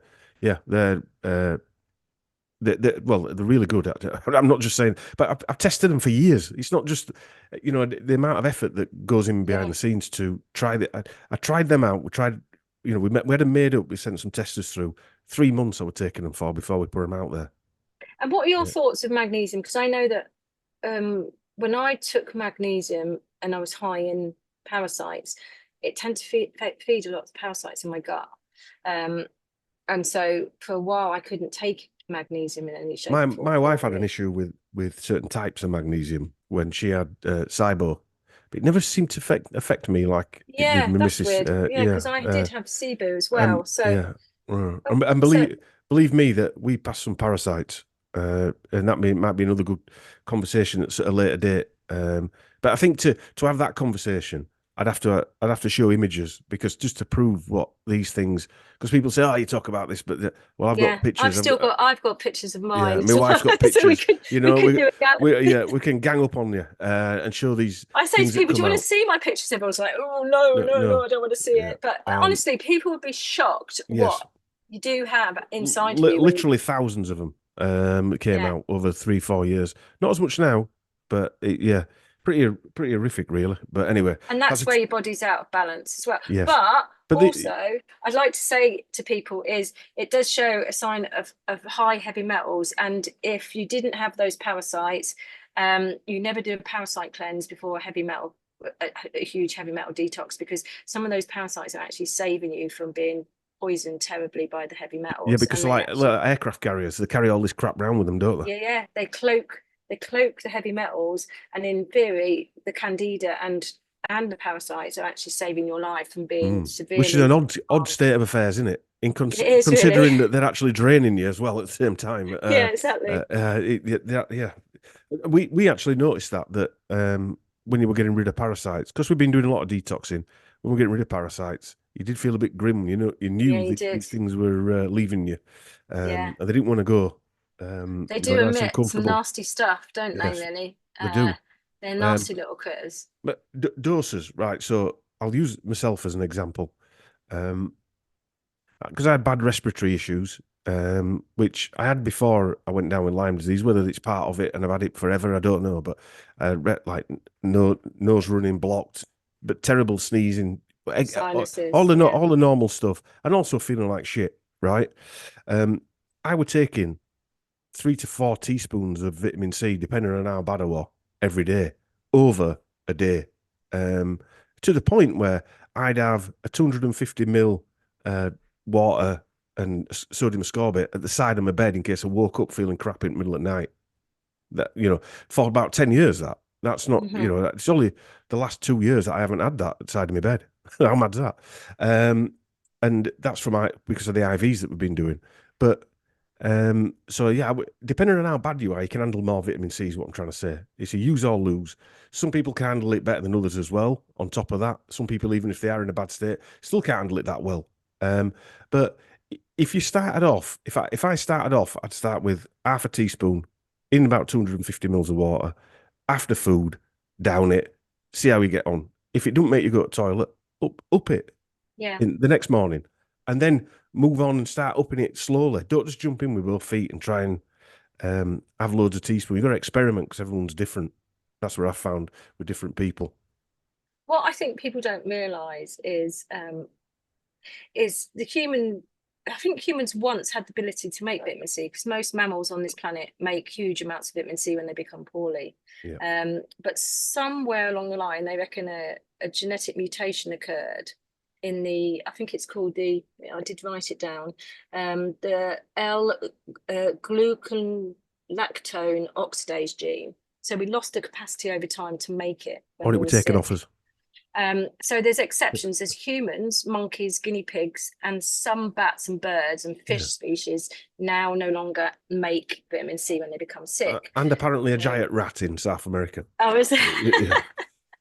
well, they're really good. I'm not just saying, but I've tested them for years. It's not just, the amount of effort that goes in behind the scenes to try that. I tried them out. We tried, we had them made up. We sent some testers through. 3 months I was taking them for before we put them out there. And what are your thoughts of magnesium? Because I know that when I took magnesium and I was high in parasites, it tended to feed a lot of parasites in my gut. And so for a while I couldn't take magnesium in any shape. My wife had an issue with certain types of magnesium when she had SIBO, but it never seemed to affect me like it did my that's missus. Weird. Because I did have SIBO as well. And believe me that we passed some parasites, and that might be another good conversation at a later date. But I think to have that conversation, I'd have to show images, because just to prove what these things, because people say, "Oh, you talk about this," but I've got pictures. I've got pictures of mine. Yeah, my wife's got pictures. So we can gang up on you and show these. I say to people, "Do you want to see my pictures?" Everyone's like, "Oh no, I don't want to see it." But honestly, people would be shocked what you do have inside you. Literally thousands of them came out over 3-4 years. Not as much now, but pretty horrific, really. But anyway, and that's where your body's out of balance as well. Yes. But also, I'd like to say to people is it does show a sign of high heavy metals, and if you didn't have those parasites, you never do a parasite cleanse before a huge heavy metal detox, because some of those parasites are actually saving you from being poisoned terribly by the heavy metals. Yeah, because aircraft carriers, they carry all this crap around with them, don't they? Yeah, they cloak the heavy metals, and in theory, the candida and the parasites are actually saving your life from being severely. Which is an odd state of affairs, isn't it? Considering really that they're actually draining you as well at the same time. Yeah, exactly. We actually noticed that when you were getting rid of parasites, because we've been doing a lot of detoxing, when we're getting rid of parasites, you did feel a bit grim. You knew these things were leaving you, and they didn't want to go. They do emit some nasty stuff, don't they, Lily? They do. They're nasty little critters. But doses, right? So I'll use myself as an example, because I had bad respiratory issues, which I had before I went down with Lyme disease. Whether it's part of it and I've had it forever, I don't know. But like nose running blocked, but terrible sneezing, sinuses, all the normal stuff, and also feeling like shit. Right? I was taking 3 to 4 teaspoons of vitamin C, depending on how bad I was, every day, over a day, to the point where I'd have a 250 ml water and sodium ascorbate at the side of my bed in case I woke up feeling crap in the middle of the night. That, for about 10 years, that's not, it's only the last 2 years that I haven't had that at the side of my bed. How mad's that? And that's because of the IVs that we've been doing. But depending on how bad you are, you can handle more vitamin C, is what I'm trying to say. It's a use or lose. Some people can handle it better than others as well. On top of that, some people, even if they are in a bad state, still can't handle it that well. But if you started off, if I started off, I'd start with half a teaspoon in about 250 mils of water. After food, down it, see how you get on. If it don't make you go to the toilet, up it. Yeah. In the next morning, and then move on and start upping it slowly. Don't just jump in with both feet and try and have loads of teaspoons. You've got to experiment because everyone's different. That's what I've found with different people. What I think people don't realise is the human. I think humans once had the ability to make vitamin C, because most mammals on this planet make huge amounts of vitamin C when they become poorly. Yeah. But somewhere along the line, they reckon a genetic mutation occurred in the, I think it's called I did write it down, the L-glucan lactone oxidase gene. So we lost the capacity over time to make it when Or we it were were taken sick. off us. So there's exceptions. There's humans, monkeys, guinea pigs, and some bats and birds and fish species now no longer make vitamin C when they become sick. And apparently a giant rat in South America. Oh, is it? Yeah.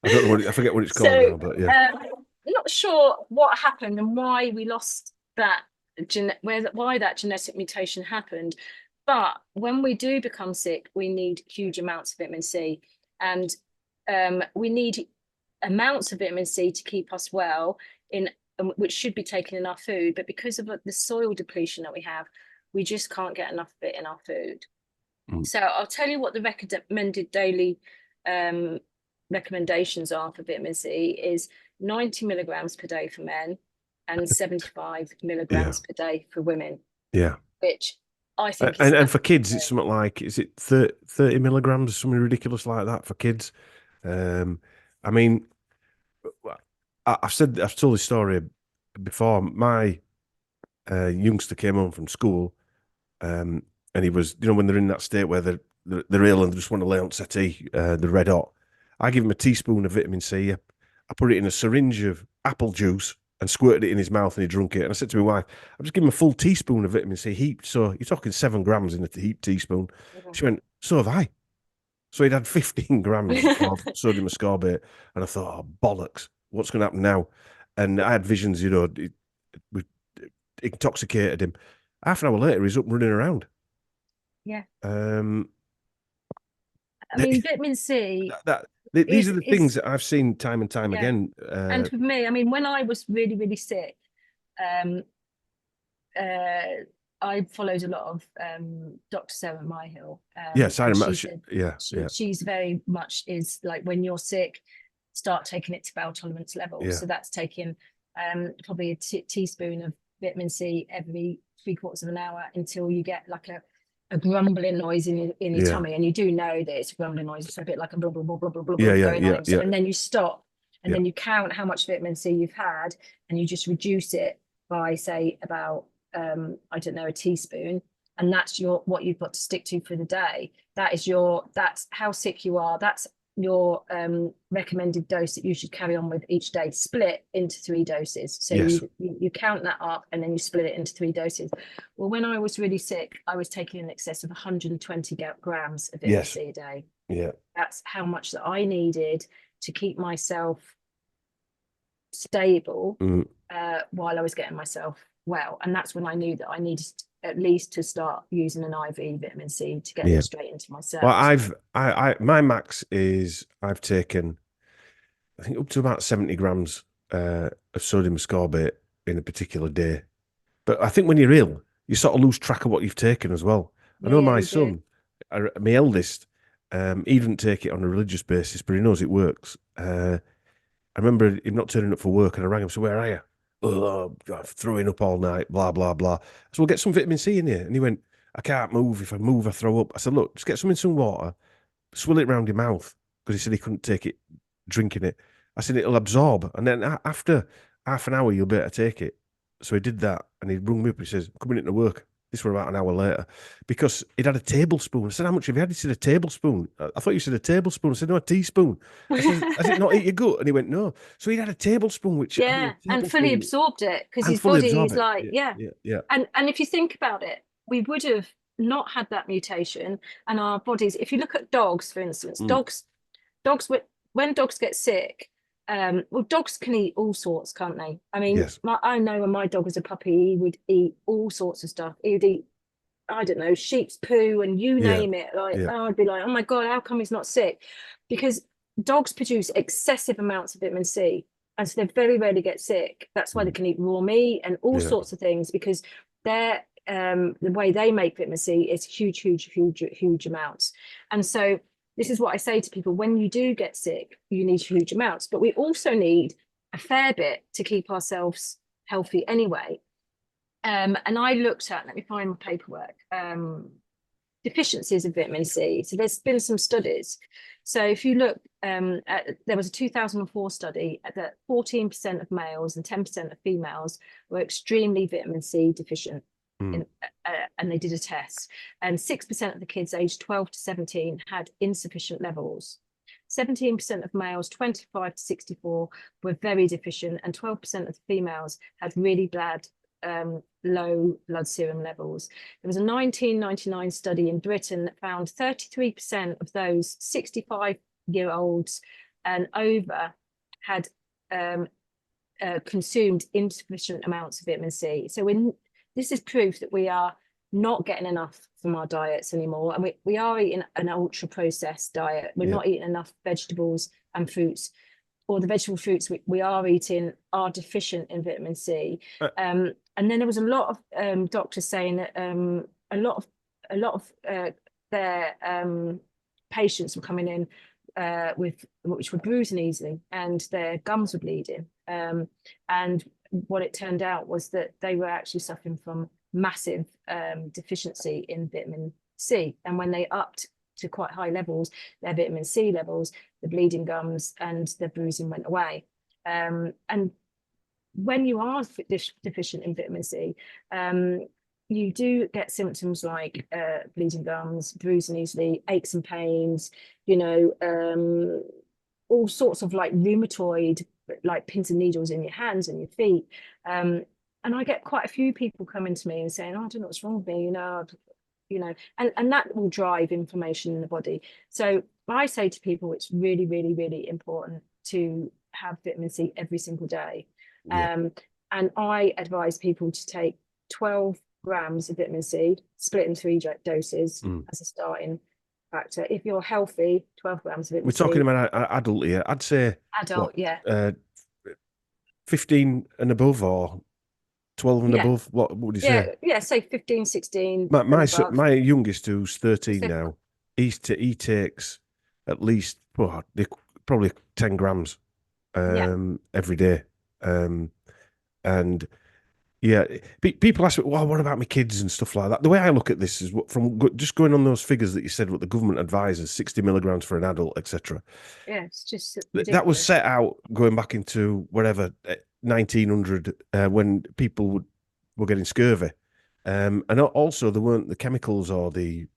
I don't know I forget what it's called now, but yeah. Not sure what happened and why we lost that why that genetic mutation happened. But when we do become sick, we need huge amounts of vitamin C, and we need amounts of vitamin C to keep us well, which should be taken in our food. But because of the soil depletion that we have, we just can't get enough of it in our food. So I'll tell you what the recommended daily recommendations are for vitamin C is 90 milligrams per day for men and 75 milligrams per day for women. Yeah. Which I think and for kids, it's something like, is it 30 milligrams, something ridiculous like that for kids? I mean, I've told this story before. My youngster came home from school, and he was, when they're in that state where they're ill and they just want to lay on settee, the red hot. I give him a teaspoon of vitamin C. I put it in a syringe of apple juice and squirted it in his mouth, and he drunk it. And I said to my wife, "I'm just giving him a full teaspoon of vitamin C heaped. So you're talking 7 grams in a heaped teaspoon." She went, "So have I." So he'd had 15 grams of sodium ascorbate, and I thought, "Oh, bollocks, what's going to happen now?" And I had visions, it intoxicated him. Half an hour later, he's up running around. Yeah. I mean, vitamin C. These are the things that I've seen time and time again. And for me, I mean, when I was really, really sick, I followed a lot of Dr. Sarah Myhill. Yes, I remember. She's very much is like, when you're sick, start taking it to bowel tolerance levels. Yeah. So that's taking probably a teaspoon of vitamin C every 3/4 of an hour until you get like a grumbling noise in your tummy, and you do know that it's a grumbling noise. It's a bit like a blah blah blah blah blah blah going on. So, and then you stop, and then you count how much vitamin C you've had, and you just reduce it by, say, about I don't know, a teaspoon, and that's what you've got to stick to for the day. That's how sick you are. That's your recommended dose that you should carry on with each day, split into 3 doses. So you count that up and then you split it into 3 doses. Well, when I was really sick, I was taking in excess of 120 grams of vitamin C a day. Yeah. That's how much that I needed to keep myself stable while I was getting myself well. And that's when I knew that I needed at least to start using an IV vitamin C to get it straight into my cells. Well, my max is, I've taken, I think, up to about 70 grams of sodium ascorbate in a particular day. But I think when you're ill, you sort of lose track of what you've taken as well. I know my son, my eldest, he didn't take it on a religious basis, but he knows it works. I remember him not turning up for work, and I rang him, so where are you? Oh, I'm throwing up all night, blah, blah, blah. So we'll get some vitamin C in here. And he went, I can't move. If I move, I throw up. I said, look, just get some in some water, swill it around your mouth, because he said he couldn't take it, drinking it. I said, it'll absorb. And then after half an hour, you'll be able to take it. So he did that, and he rung me up. He says, I'm coming into work. This was about an hour later, because he'd had a tablespoon. I said, how much have you had? He said, a tablespoon. I thought you said a tablespoon. I said, no, a teaspoon. I said, has it not eat your gut? And he went, no. So he'd had a tablespoon, which... and fully absorbed it, because his body is like, And if you think about it, we would have not had that mutation, and our bodies, if you look at dogs, for instance, when dogs get sick, well, dogs can eat all sorts, can't they? I mean, I know when my dog was a puppy, he would eat all sorts of stuff. He would eat, I don't know, sheep's poo and you name it. I'd be like, oh my God, how come he's not sick? Because dogs produce excessive amounts of vitamin C. and so they very rarely get sick. That's why they can eat raw meat and all sorts of things, because they're the way they make vitamin C is huge amounts. And so this is what I say to people: when you do get sick, you need huge amounts, but we also need a fair bit to keep ourselves healthy anyway. And I looked at, let me find my paperwork, deficiencies of vitamin C. So there's been some studies. So if you look, there was a 2004 study that 14% of males and 10% of females were extremely vitamin C deficient. And they did a test, and 6% of the kids aged 12 to 17 had insufficient levels. 17% of males 25 to 64 were very deficient, and 12% of the females had really bad low blood serum levels. There was a 1999 study in Britain that found 33% of those 65-year-olds and over had consumed insufficient amounts of vitamin C. So this is proof that we are not getting enough from our diets anymore, and we are eating an ultra processed diet. We're not eating enough vegetables and fruits, or the vegetable fruits we are eating are deficient in vitamin C. And then there was a lot of doctors saying that a lot of their patients were coming in which were bruising easily, and their gums were bleeding. And what it turned out was that they were actually suffering from massive deficiency in vitamin C. And when they upped to quite high levels, their vitamin C levels, the bleeding gums and the bruising went away. And when you are deficient in vitamin C, you do get symptoms like bleeding gums, bruising easily, aches and pains, all sorts of like rheumatoid, like pins and needles in your hands and your feet. And I get quite a few people coming to me and saying, "Oh, I don't know what's wrong with me," and that will drive inflammation in the body. So I say to people, it's really, really, really important to have vitamin C every single day. And I advise people to take 12 grams of vitamin C, split in 3 doses as a starting factor. If you're healthy, 12 grams of vitamin C. We're talking about adult here. I'd say adult, 15 and above, or 12 and above. What would you say? Yeah, say 15, 16. My youngest, who's 13 now, he takes at least probably 10 grams every day. And people ask me, well, what about my kids and stuff like that? The way I look at this is from just going on those figures that you said, what the government advises, 60 milligrams for an adult, etc. Yeah, it's just ridiculous. That was set out going back into whatever 1900 when people were getting scurvy, and also there weren't the chemicals or the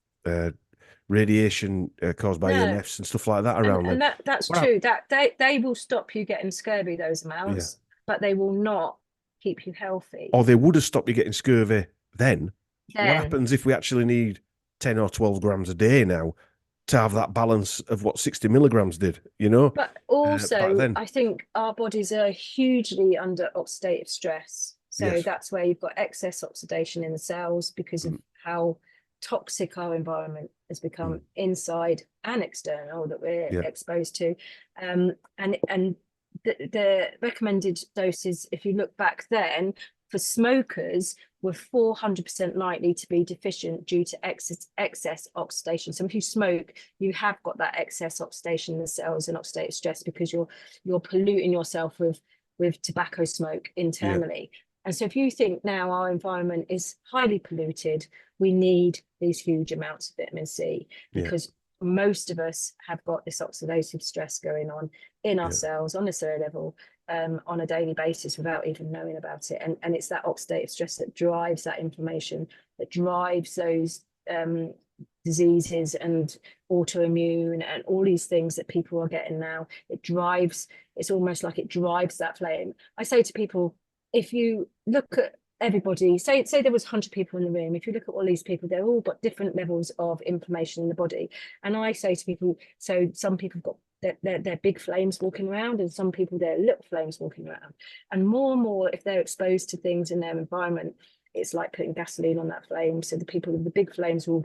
radiation caused by EMFs and stuff like that around. And that's true. That they will stop you getting scurvy, those amounts, but they will not keep you healthy. Or they would have stopped you getting scurvy then. What happens if we actually need 10 or 12 grams a day now to have that balance of what 60 milligrams did, But also, I think our bodies are hugely under oxidative stress. So that's where you've got excess oxidation in the cells because of how toxic our environment has become inside and external that we're exposed to. And the recommended doses, if you look back then, for smokers were 400% likely to be deficient due to excess oxidation. So if you smoke, you have got that excess oxidation in the cells and oxidative stress because you're polluting yourself with tobacco smoke internally. And so if you think now our environment is highly polluted, we need these huge amounts of vitamin C because most of us have got this oxidative stress going on in our cells on a cellular level on a daily basis without even knowing about it. And it's that oxidative stress that drives that inflammation, that drives those diseases and autoimmune and all these things that people are getting now. It's almost like it drives that flame. I say to people, if you look at everybody, say there was 100 people in the room, if you look at all these people, they're all got different levels of inflammation in the body. And I say to people, so some people have got they're big flames walking around, and some people they're little flames walking around. And more, if they're exposed to things in their environment, it's like putting gasoline on that flame. So the people with the big flames will,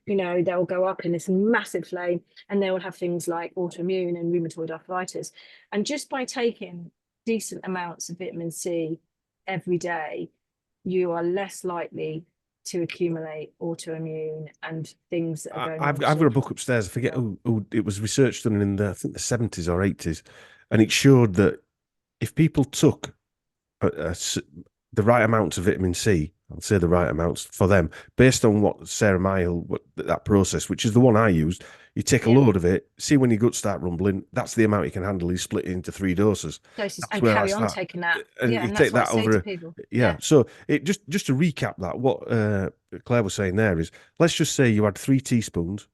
they'll go up in this massive flame, and they will have things like autoimmune and rheumatoid arthritis. And just by taking decent amounts of vitamin C every day, you are less likely to accumulate autoimmune and things that are going I've on. got a book upstairs. I forget who it was researched done in I think the 70s or 80s, and it showed that if people took the right amounts of vitamin C, I'll say the right amounts for them, based on what Sarah Mile, that process, which is the one I used. You take a load of it, see when your guts start rumbling, that's the amount you can handle. You split it into 3 doses. Doses That's and where I carry on start. taking that. And Yeah, you and take that's what I that say over. to people. Yeah. So it just to recap that, what Claire was saying there is, let's just say you had 3 teaspoons,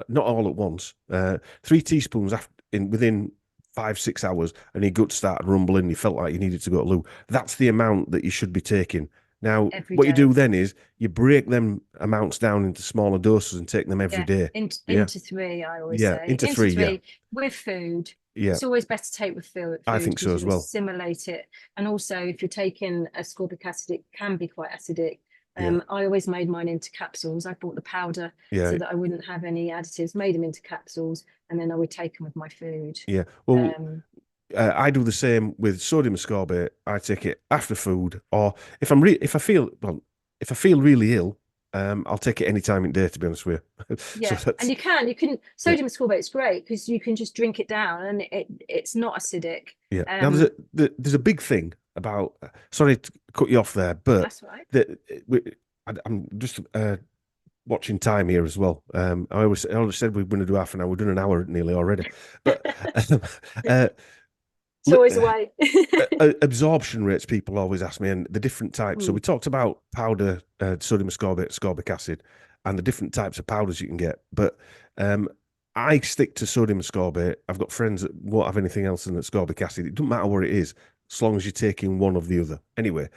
not all at once, 3 teaspoons within 5-6 hours, and your gut started rumbling. You felt like you needed to go to loo. That's the amount that you should be taking. Now, Every what day. you do then is you break them amounts down into smaller doses and take them every day. Into 3, I always say. Into 3, with food. Yeah. It's always better to take with food. I think so as well. Assimilate it. And also, if you're taking ascorbic acid, it can be quite acidic. I always made mine into capsules. I bought the powder so that I wouldn't have any additives, made them into capsules, and then I would take them with my food. Yeah. Well, I do the same with sodium ascorbate. I take it after food, or if I feel really ill, I'll take it any time in day, to be honest with you. Yeah, and you can sodium ascorbate is great because you can just drink it down and it's not acidic. Yeah. Now there's a big thing about. Sorry to cut you off there, but that's right. I'm just watching time here as well. I always said we were going to do half an hour. We're doing an hour nearly already, but. It's always a way. Absorption rates, people always ask me, and the different types. So we talked about powder, sodium ascorbate, ascorbic acid, and the different types of powders you can get. But I stick to sodium ascorbate. I've got friends that won't have anything else than ascorbic acid. It doesn't matter what it is, as long as you're taking one of the other. Anyway,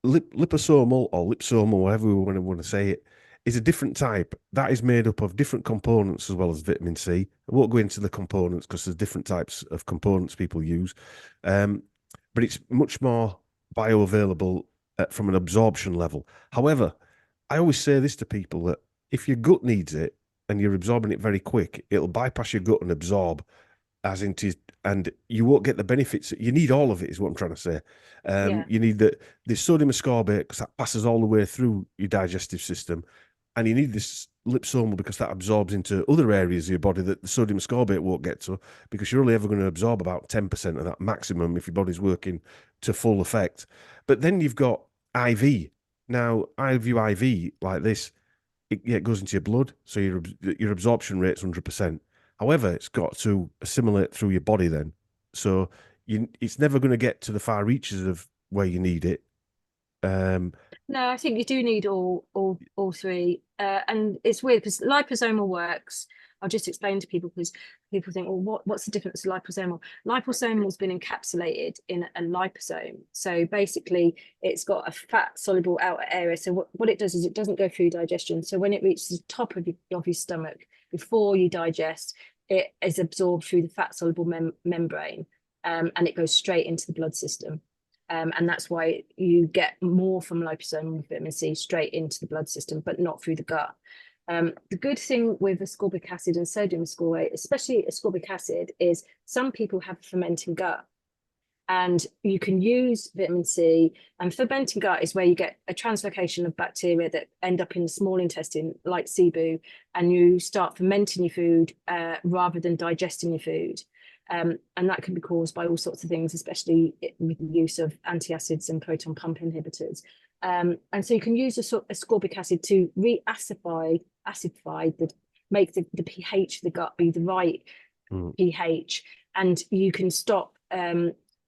liposomal or lipsomal, whatever we want to say it, is a different type that is made up of different components as well as vitamin C. I won't go into the components because there's different types of components people use, but it's much more bioavailable from an absorption level. However, I always say this to people, that if your gut needs it and you're absorbing it very quick, it'll bypass your gut and absorb and you won't get the benefits. You need all of it, is what I'm trying to say. You need the sodium ascorbate because that passes all the way through your digestive system, and you need this liposomal because that absorbs into other areas of your body that the sodium ascorbate won't get to, because you're only ever going to absorb about 10% of that maximum if your body's working to full effect. But then you've got IV. Now, I view IV like this. It goes into your blood, so your absorption rate's 100%. However, it's got to assimilate through your body then. So it's never going to get to the far reaches of where you need it. No, I think you do need all 3. And it's weird because liposomal works. I'll just explain to people, because people think, well, what's the difference with liposomal? Liposomal has been encapsulated in a liposome. So basically, it's got a fat soluble outer area. So what it does is it doesn't go through digestion. So when it reaches the top of your stomach, before you digest, it is absorbed through the fat soluble membrane, and it goes straight into the blood system. And that's why you get more from liposomal vitamin C straight into the blood system, but not through the gut. The good thing with ascorbic acid and sodium ascorbate, especially ascorbic acid, is some people have a fermenting gut. And you can use vitamin C, and fermenting gut is where you get a translocation of bacteria that end up in the small intestine, like SIBO, and you start fermenting your food rather than digesting your food. And that can be caused by all sorts of things, especially with the use of antacids and proton pump inhibitors. And so you can use ascorbic acid to acidify make the pH of the gut be the right pH, and you can stop.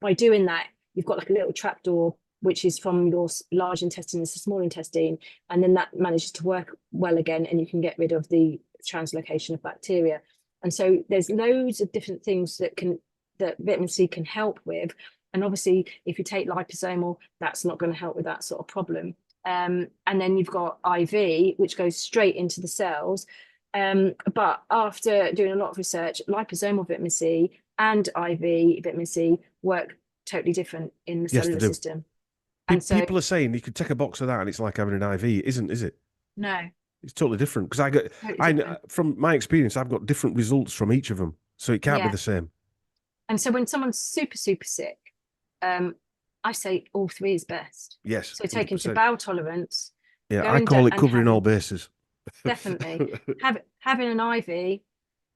By doing that, you've got like a little trapdoor, which is from your large intestine to small intestine, and then that manages to work well again, and you can get rid of the translocation of bacteria. And so there's loads of different things that vitamin C can help with. And obviously, if you take liposomal, that's not going to help with that sort of problem. And then you've got IV, which goes straight into the cells. But after doing a lot of research, liposomal vitamin C and IV vitamin C work totally different in the cellular system. And so people are saying you could take a box of that and it's like having an IV. Is it? No. It's totally different, because from my experience, I've got different results from each of them. So it can't be the same. And so when someone's super, super sick, I say all three is best. Yes, So taking to 100%. bowel tolerance, Yeah, I going call down it and covering all having, bases. definitely having an IV,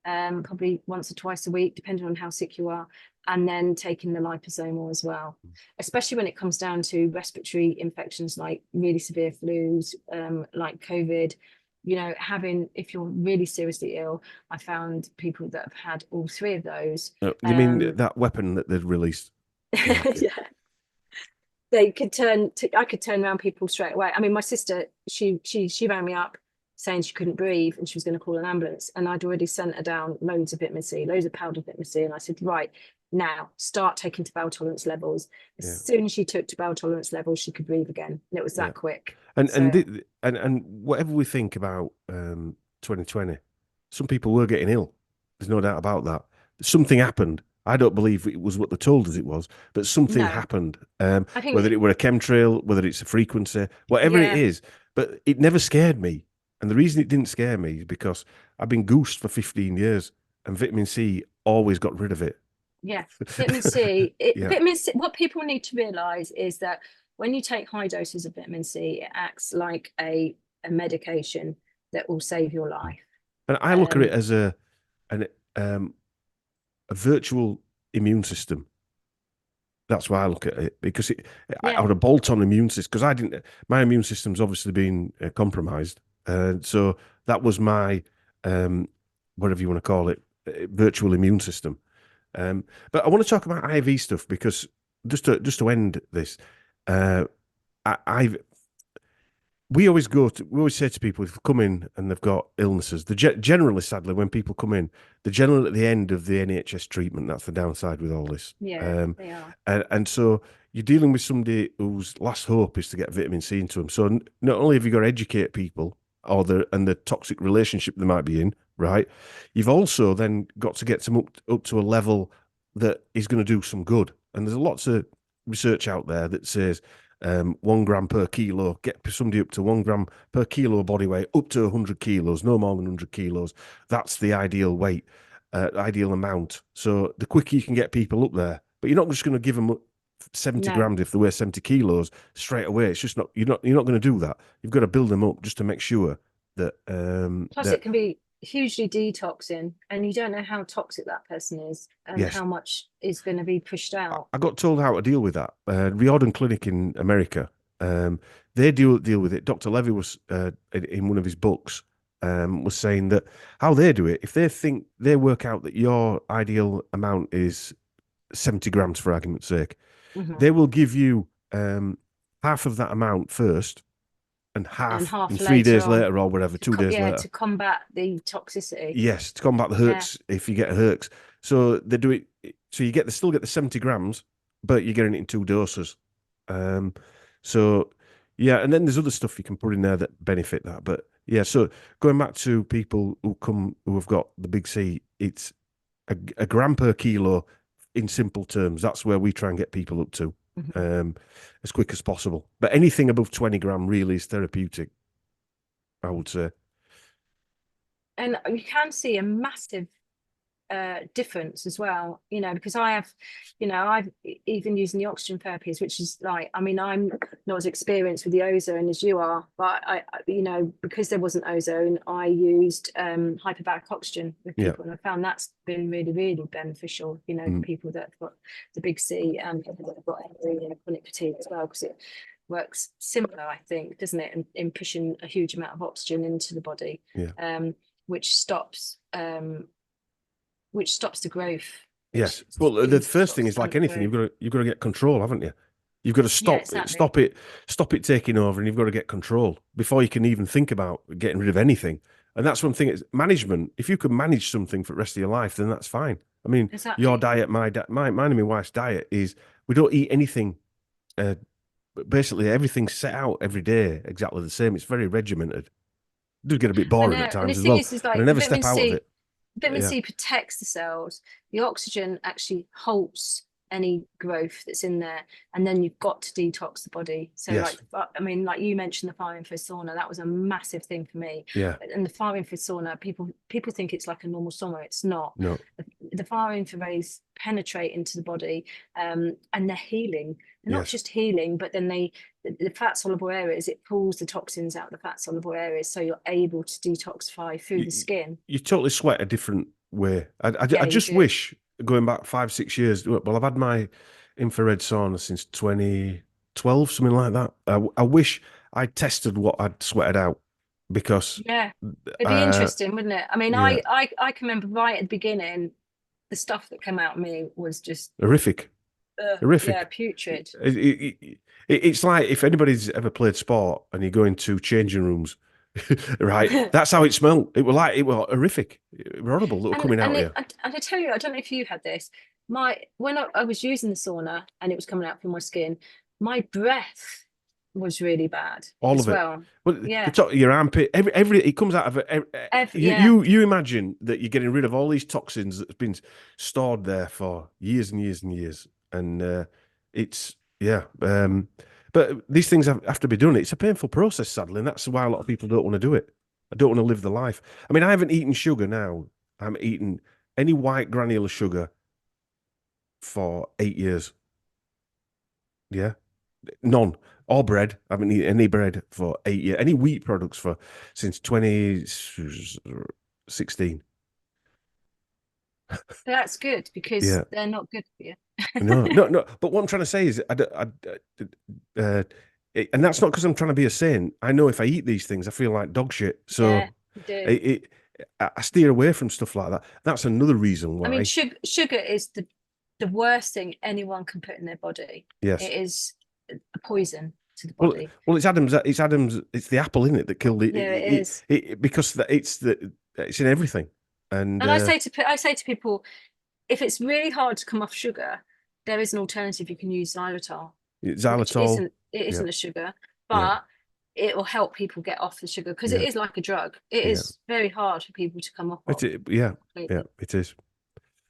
probably once or twice a week, depending on how sick you are, and then taking the liposomal as well, especially when it comes down to respiratory infections like really severe flus, like COVID. You know, if you're really seriously ill, I found people that have had all three of those. You mean that weapon that they'd released? Yeah. Yeah, they could I could turn around people straight away. I mean, my sister, she rang me up saying she couldn't breathe and she was going to call an ambulance, and I'd already sent her down loads of vitamin C, loads of powdered vitamin C, and I said, right, now start taking to bowel tolerance levels. As soon as she took to bowel tolerance levels, she could breathe again, and it was that quick. And whatever we think about 2020, some people were getting ill. There's no doubt about that. Something happened. I don't believe it was what they told us it was, but something happened. I think, whether it were a chemtrail, whether it's a frequency, whatever it is, but it never scared me. And the reason it didn't scare me is because I've been goosed for 15 years, and vitamin C always got rid of it. Yeah, vitamin C. Vitamin C. What people need to realise is that when you take high doses of vitamin C, it acts like a medication that will save your life. And I look at it as a virtual immune system. That's why I look at it, because I had a bolt-on immune system, because my immune system's obviously been compromised, so that was my whatever you want to call it, virtual immune system. But I want to talk about IV stuff, because just to end this, we always say to people, if they come in and they've got illnesses, generally, sadly, when people come in, they're generally at the end of the NHS treatment. That's the downside with all this. Yeah, they are. And so you're dealing with somebody whose last hope is to get vitamin C into them. So not only have you got to educate people and the toxic relationship they might be in, right? You've also then got to get them up to a level that is going to do some good. And there's lots of research out there that says 1 gram per kilo, get somebody up to 1 gram per kilo body weight, up to 100 kilos, no more than 100 kilos. That's the ideal weight, ideal amount. So the quicker you can get people up there, but you're not just going to give them 70 grams if they weigh 70 kilos straight away. It's just not, you're not going to do that. You've got to build them up just to make sure that. Plus, it can be hugely detoxing, and you don't know how toxic that person is and how much is going to be pushed out. I got told how to deal with that. Riordan Clinic in America, they deal with it. Dr. Levy was in one of his books was saying that how they do it, if they work out that your ideal amount is 70 grams, for argument's sake, they will give you half of that amount first, and half in 3 days later or whatever, 2 days later. To combat the toxicity. Yes, to combat the hurts if you get hurts. So they do it, so you still get the 70 grams, but you're getting it in 2 doses. So yeah, and then there's other stuff you can put in there that benefit that. But yeah, so going back to people who have got the big C, it's a gram per kilo in simple terms. That's where we try and get people up to. As quick as possible, but anything above 20 gram really is therapeutic, I would say. And you can see a massive difference as well, because I've even using the oxygen therapies, which is like, I mean, I'm not as experienced with the ozone as you are, but I because there wasn't ozone, I used hyperbaric oxygen with people, and I found that's been really, really beneficial, for people that have got the big C and people that have got chronic fatigue as well, because it works similar, I think, doesn't it, in pushing a huge amount of oxygen into the body, which stops the growth. Yes. Well, the first thing is, like anything, you've got to get control, haven't you? You've got to stop it taking over, and you've got to get control before you can even think about getting rid of anything. And that's one thing, is management. If you can manage something for the rest of your life, then that's fine. I mean, your diet, mine and my wife's diet is, we don't eat anything. Basically, everything's set out every day exactly the same. It's very regimented. It does get a bit boring at times as well. And I never step out of it. Vitamin C protects the cells. The oxygen actually halts any growth that's in there, and then you've got to detox the body. So Yes. like, I mean, like you mentioned the fire info sauna, that was a massive thing for me. Yeah. And the fire info sauna, people think it's like a normal sauna. It's not. No. The fire infra rays penetrate into the body, and they're healing. They're not just healing, but then the fat soluble areas, it pulls the toxins out of the fat soluble areas, so you're able to detoxify through the skin. You totally sweat a different way. I just wish, going back 5-6 years, well, I've had my infrared sauna since 2012, something like that. I wish I tested what I'd sweated out, because it'd be interesting, wouldn't it? I mean, I can remember right at the beginning, the stuff that came out of me was just horrific. Horrific. Yeah, putrid. It's like, if anybody's ever played sport and you go into changing rooms, right? That's how it smelled. It was horrific. It was horrible. That were coming out here. And I tell you, I don't know if you had this. When I was using the sauna and it was coming out from my skin, my breath was really bad. All of it. Well, yeah. Your armpit, every it comes out of it. You imagine that you're getting rid of all these toxins that's been stored there for years and years and years, and it's but these things have to be done. It's a painful process, sadly, and that's why a lot of people don't want to do it. I don't want to live the life. I mean, I haven't eaten sugar now. I haven't eaten any white granular sugar for 8 years. Yeah, none. Or bread. I haven't eaten any bread for 8 years. Any wheat products since 2016. That's good, because they're not good for you. No. But what I'm trying to say is, and that's not because I'm trying to be a saint. I know if I eat these things, I feel like dog shit. So I steer away from stuff like that. That's another reason why. I mean, sugar is the worst thing anyone can put in their body. Yes, it is a poison to the body. Well, it's Adam's. It's the apple in it that killed it. Yeah, it is. Because it's in everything. And I say to people, if it's really hard to come off sugar, there is an alternative. You can use xylitol. Xylitol. It isn't a sugar, but it will help people get off the sugar, because it is like a drug. It is very hard for people to come off. It is.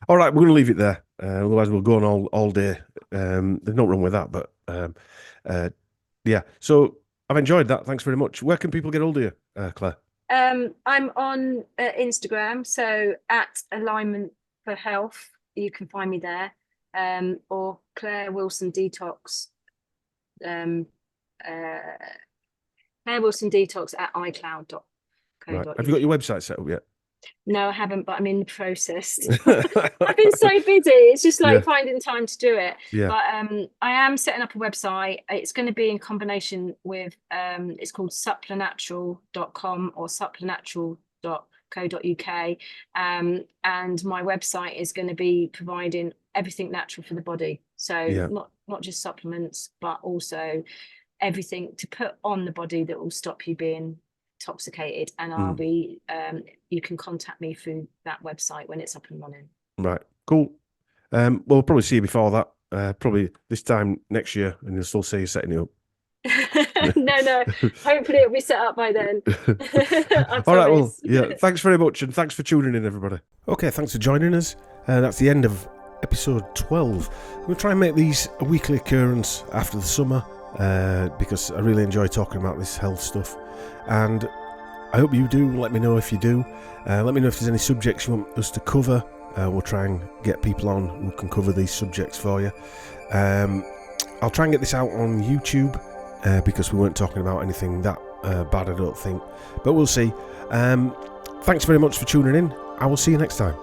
All right, we're going to leave it there. Otherwise, we'll go on all day. There's no wrong with that, but So I've enjoyed that. Thanks very much. Where can people get hold of you, Claire? I'm on Instagram, so at Alignment for Health. You can find me there, or Clare Wilson Detox. Clare Wilson Detox at iCloud.co.uk. Right. Have you got your website set up yet? No, I haven't, but I'm in the process. I've been so busy. It's just like finding time to do it. Yeah. But I am setting up a website. It's going to be in combination with it's called supplenatural.com or supplenatural.co.uk. And my website is going to be providing everything natural for the body. So not just supplements, but also everything to put on the body that will stop you being intoxicated. And I'll be you can contact me through that website when it's up and running. Right, cool. We'll probably see you before that, probably this time next year, and you'll still see you setting it up. No, hopefully it'll be set up by then. All right, well, thanks very much, and thanks for tuning in, everybody. Okay, thanks for joining us. That's the end of episode 12. We'll try and make these a weekly occurrence after the summer, because I really enjoy talking about this health stuff, and I hope you do. Let me know if you do. Let me know if there's any subjects you want us to cover. We'll try and get people on who can cover these subjects for you. I'll try and get this out on YouTube, because we weren't talking about anything that bad, I don't think, but we'll see. Thanks very much for tuning in. I will see you next time.